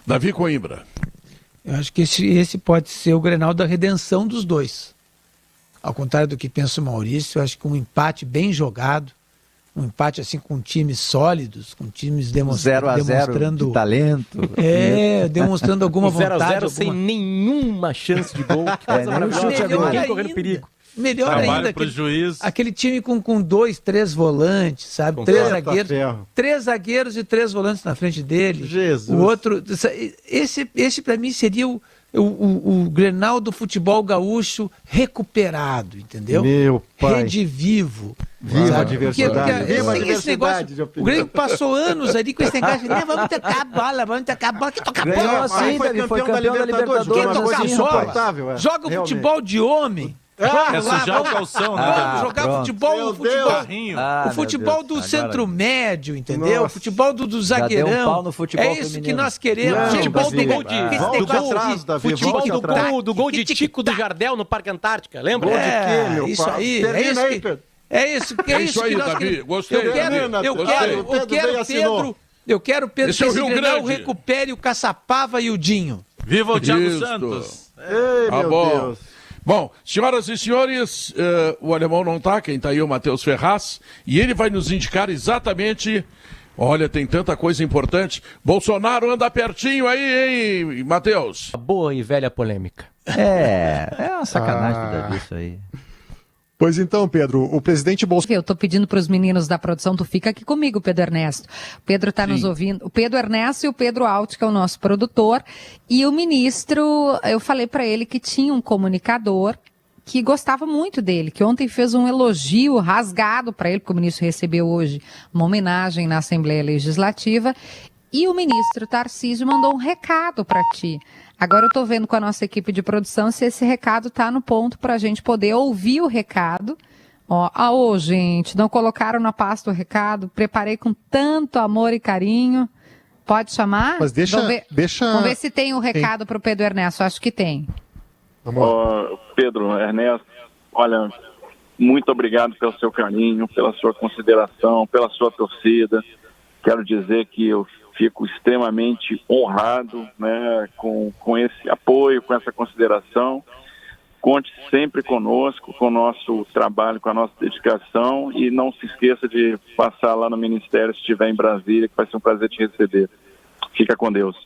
Davi Coimbra. Eu acho que esse pode ser o Grenal da redenção dos dois. Ao contrário do que pensa o Maurício, eu acho que um empate bem jogado, um empate assim com times sólidos, com times 0-0 demonstrando de talento. Demonstrando alguma vontade. 0-0 sem nenhuma chance de gol. Que coisa maravilhosa. Ninguém correndo perigo. Melhor Trabalho ainda, pro juiz. aquele time com 2, 3 volantes, sabe? Com 3 certo. zagueiros. Ferro. 3 zagueiros e 3 volantes na frente dele. Jesus. O outro. Esse para mim seria o Grenal do futebol gaúcho recuperado, entendeu? Meu pai. Redivivo. Viva sabe? a diversidade. Porque Viva a esse diversidade de negócio, opinião. o Grêmio passou anos ali com esse negócio de vamos tocar a bola, que toca a Ganhou bola. assim, Davi, foi campeão da Libertadores. Quem uma coisa toca a insuportável, bola? é. Joga o Realmente. futebol de homem. É sujar o calção, né? Vamos jogar pronto. futebol, Meu o futebol, Carrinho. Ah, o meu futebol Deus. do Agora- centro médio, entendeu? O Nossa. futebol do zagueirão. deu um pau no futebol é isso feminino. que nós queremos. Não, futebol Davi. do gol de Volta esse negócio atrás, de Davi, futebol volta do atrás. Do gol de Tico do Jardel no Parque Antártica, lembra? Gol de quê, meu isso pai? aí, Termina é isso aí, que, Pedro. é isso, é É isso isso aí, que nós Davi. queremos. Gostei, Eu quero, Davi. eu Gostei. quero, Pedro eu quero veio e assinou. Pedro, eu quero Pedro Esse é o que esse Rio Grenal Grande. recupere o Caçapava e o Dinho. Viva o Thiago Isso. Santos. Ei, Tá meu bom. Deus. Bom, senhoras e senhores, o alemão não tá, quem tá aí é o Matheus Ferraz, e ele vai nos indicar exatamente, olha, tem tanta coisa importante, Bolsonaro anda pertinho aí, hein, Matheus? Boa e velha polêmica. É uma sacanagem do Davi isso aí. Pois então, Pedro, o presidente Bolsonaro... Eu tô pedindo para os meninos da produção, tu fica aqui comigo, Pedro Ernesto. O Pedro tá nos ouvindo. O Pedro Ernesto e o Pedro Alt, que é o nosso produtor. E o ministro, eu falei para ele que tinha um comunicador que gostava muito dele, que ontem fez um elogio rasgado para ele, porque o ministro recebeu hoje uma homenagem na Assembleia Legislativa. E o ministro Tarcísio mandou um recado para ti. Agora eu estou vendo com a nossa equipe de produção se esse recado está no ponto para a gente poder ouvir o recado. Ó, gente, não colocaram na pasta o recado, preparei com tanto amor e carinho. Pode chamar? Mas deixa... Vamos ver se tem um recado para o Pedro Ernesto. Acho que tem. Pedro Ernesto, olha, muito obrigado pelo seu carinho, pela sua consideração, pela sua torcida. Quero dizer que eu fico extremamente honrado, né, com esse apoio, com essa consideração. Conte sempre conosco, com o nosso trabalho, com a nossa dedicação, e não se esqueça de passar lá no Ministério se estiver em Brasília, que vai ser um prazer te receber. Fica com Deus.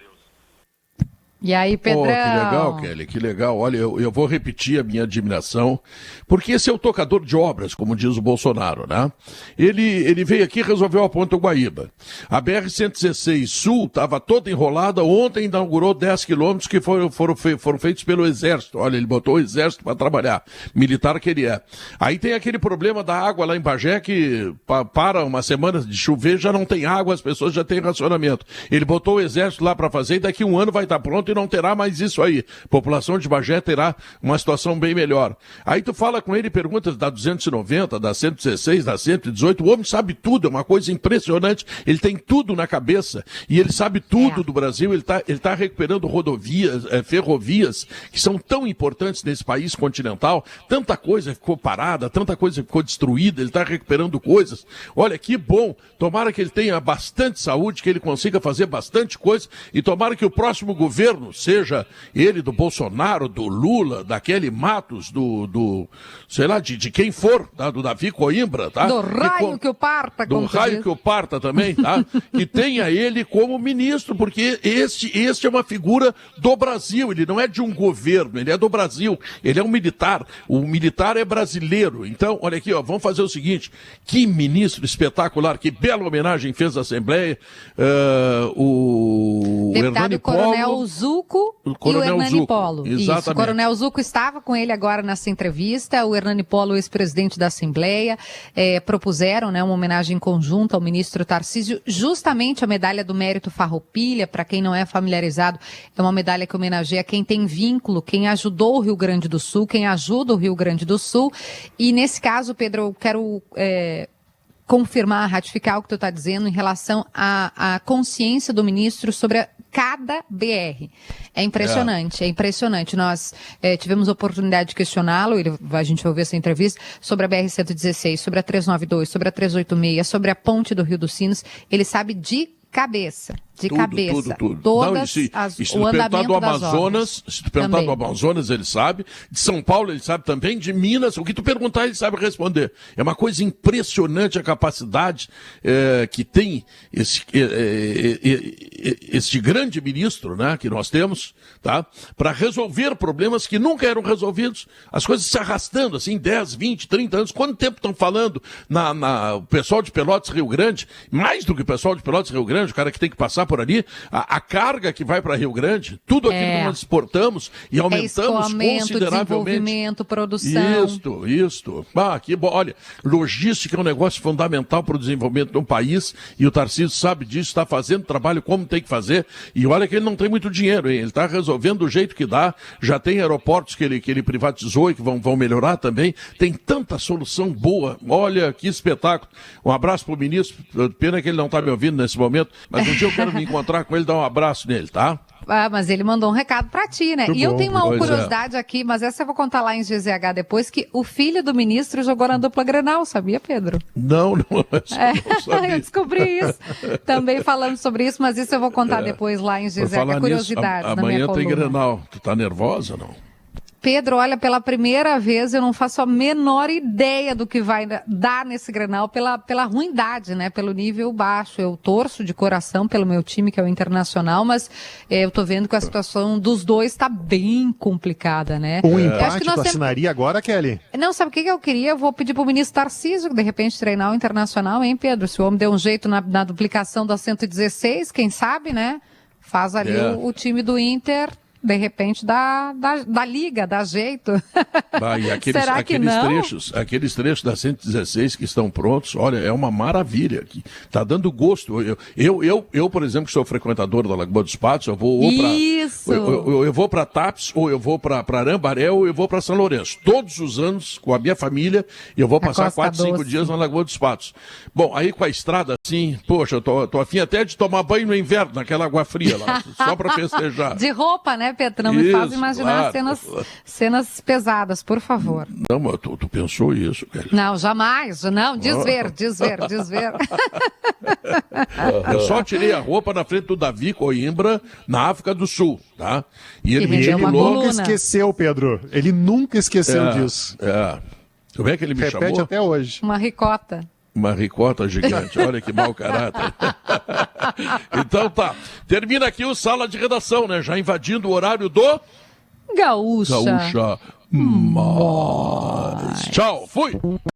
E aí, Pedrão? Que legal, Kelly, que legal. Olha, eu vou repetir a minha admiração, porque esse é o tocador de obras, como diz o Bolsonaro, né? Ele veio aqui e resolveu a Ponta Guaíba. A BR-116 Sul estava toda enrolada, ontem inaugurou 10 quilômetros que foram feitos pelo Exército. Olha, ele botou o Exército para trabalhar, militar que ele é. Aí tem aquele problema da água lá em Bagé, que para uma semana de chover já não tem água, as pessoas já têm racionamento. Ele botou o Exército lá para fazer e daqui a um ano vai estar pronto e não terá mais isso aí. A população de Bagé terá uma situação bem melhor. Aí tu fala com ele e pergunta da 290, da 116, da 118, o homem sabe tudo, é uma coisa impressionante, ele tem tudo na cabeça e ele sabe tudo do Brasil, ele tá recuperando rodovias, ferrovias, que são tão importantes nesse país continental, tanta coisa ficou parada, tanta coisa ficou destruída, ele tá recuperando coisas. Olha, que bom, tomara que ele tenha bastante saúde, que ele consiga fazer bastante coisa e tomara que o próximo governo, seja ele do Bolsonaro, do Lula, da Kelly Matos, sei lá, de quem for, tá? Do Davi Coimbra, tá? Do raio que o parta, do raio que o parta também, tá? Que tenha ele como ministro, porque este é uma figura do Brasil, ele não é de um governo, ele é do Brasil, ele é um militar, o militar é brasileiro. Então, olha aqui, ó, vamos fazer o seguinte, que ministro espetacular, que bela homenagem fez à Assembleia, o Hernani Coronel Zucco e o Hernani Polo. Exatamente. Isso, o Coronel Zucco estava com ele agora nessa entrevista, o Hernani Polo, ex-presidente da Assembleia, propuseram, né, uma homenagem conjunta ao ministro Tarcísio, justamente a medalha do Mérito Farroupilha, para quem não é familiarizado, é uma medalha que homenageia quem tem vínculo, quem ajudou o Rio Grande do Sul, quem ajuda o Rio Grande do Sul, e nesse caso, Pedro, eu quero confirmar, ratificar o que tu está dizendo em relação à consciência do ministro sobre cada BR. É impressionante, é impressionante. Nós tivemos a oportunidade de questioná-lo, a gente vai ouvir essa entrevista, sobre a BR-116, sobre a 392, sobre a 386, sobre a ponte do Rio dos Sinos. Ele sabe de cabeça. Tudo. Todas o andamento do das Amazonas, obras. se tu perguntar do Amazonas, ele sabe. De São Paulo, ele sabe também. De Minas, o que tu perguntar, ele sabe responder. É uma coisa impressionante a capacidade que tem este grande ministro, né, que nós temos, tá, para resolver problemas que nunca eram resolvidos. As coisas se arrastando, assim, 10, 20, 30 anos. Quanto tempo estão falando o pessoal de Pelotas, Rio Grande? Mais do que o pessoal de Pelotas, Rio Grande, o cara que tem que passar por ali, a carga que vai para Rio Grande, tudo aquilo que nós exportamos e aumentamos consideravelmente. Desenvolvimento, produção. Isto. Que bom. Olha, logística é um negócio fundamental para o desenvolvimento de um país e o Tarcísio sabe disso, está fazendo trabalho como tem que fazer e olha que ele não tem muito dinheiro, hein? Ele está resolvendo do jeito que dá, já tem aeroportos que ele privatizou e que vão melhorar também, tem tanta solução boa, olha que espetáculo. Um abraço para o ministro, pena que ele não está me ouvindo nesse momento, mas um dia eu quero me encontrar com ele, dar um abraço nele, tá? Mas ele mandou um recado pra ti, né? Muito e eu bom, tenho uma curiosidade aqui, mas essa eu vou contar lá em GZH depois, que o filho do ministro jogou na dupla Grenal, sabia, Pedro? Não sabia. Eu descobri isso. Também falando sobre isso, mas isso eu vou contar depois lá em GZH. Curiosidade. Amanhã tem Grenal. Tu tá nervosa ou não? Pedro, olha, pela primeira vez eu não faço a menor ideia do que vai dar nesse Grenal pela ruindade, né? Pelo nível baixo. Eu torço de coração pelo meu time, que é o Internacional, mas eu tô vendo que a situação dos dois está bem complicada, né? Um empate tu assinaria agora, Kelly? Não, sabe o que eu queria? Eu vou pedir pro ministro Tarcísio, de repente, treinar o Internacional, hein, Pedro? Se o homem deu um jeito na duplicação da 116, quem sabe, né? Faz ali o time do Inter... De repente dá liga, dá jeito. E Será que não? Aqueles trechos da 116 que estão prontos, olha, é uma maravilha. Tá dando gosto. Eu, por exemplo, que sou frequentador da Lagoa dos Patos, eu vou eu vou para Tapes, ou eu vou para Arambaré, ou eu vou para São Lourenço. Todos os anos, com a minha família, eu vou passar 4, 5 dias na Lagoa dos Patos. Bom, aí com a estrada Sim, poxa, eu tô afim até de tomar banho no inverno, naquela água fria lá, só para festejar. De roupa, né, Pedro? Não me faz Isso, imaginar claro. cenas pesadas, por favor. Não, mas tu pensou isso, cara? Não, jamais. Não, desver. Eu só tirei a roupa na frente do Davi Coimbra, na África do Sul, tá? E ele me Ele chamou... nunca esqueceu, Pedro. Ele nunca esqueceu disso. Como é que ele me Repete chamou? até hoje. Uma ricota. Uma ricota gigante, olha que mau caráter. Então tá, termina aqui o Sala de Redação, né? Já invadindo o horário do... Gaúcha. Gaúcha. Tchau, fui!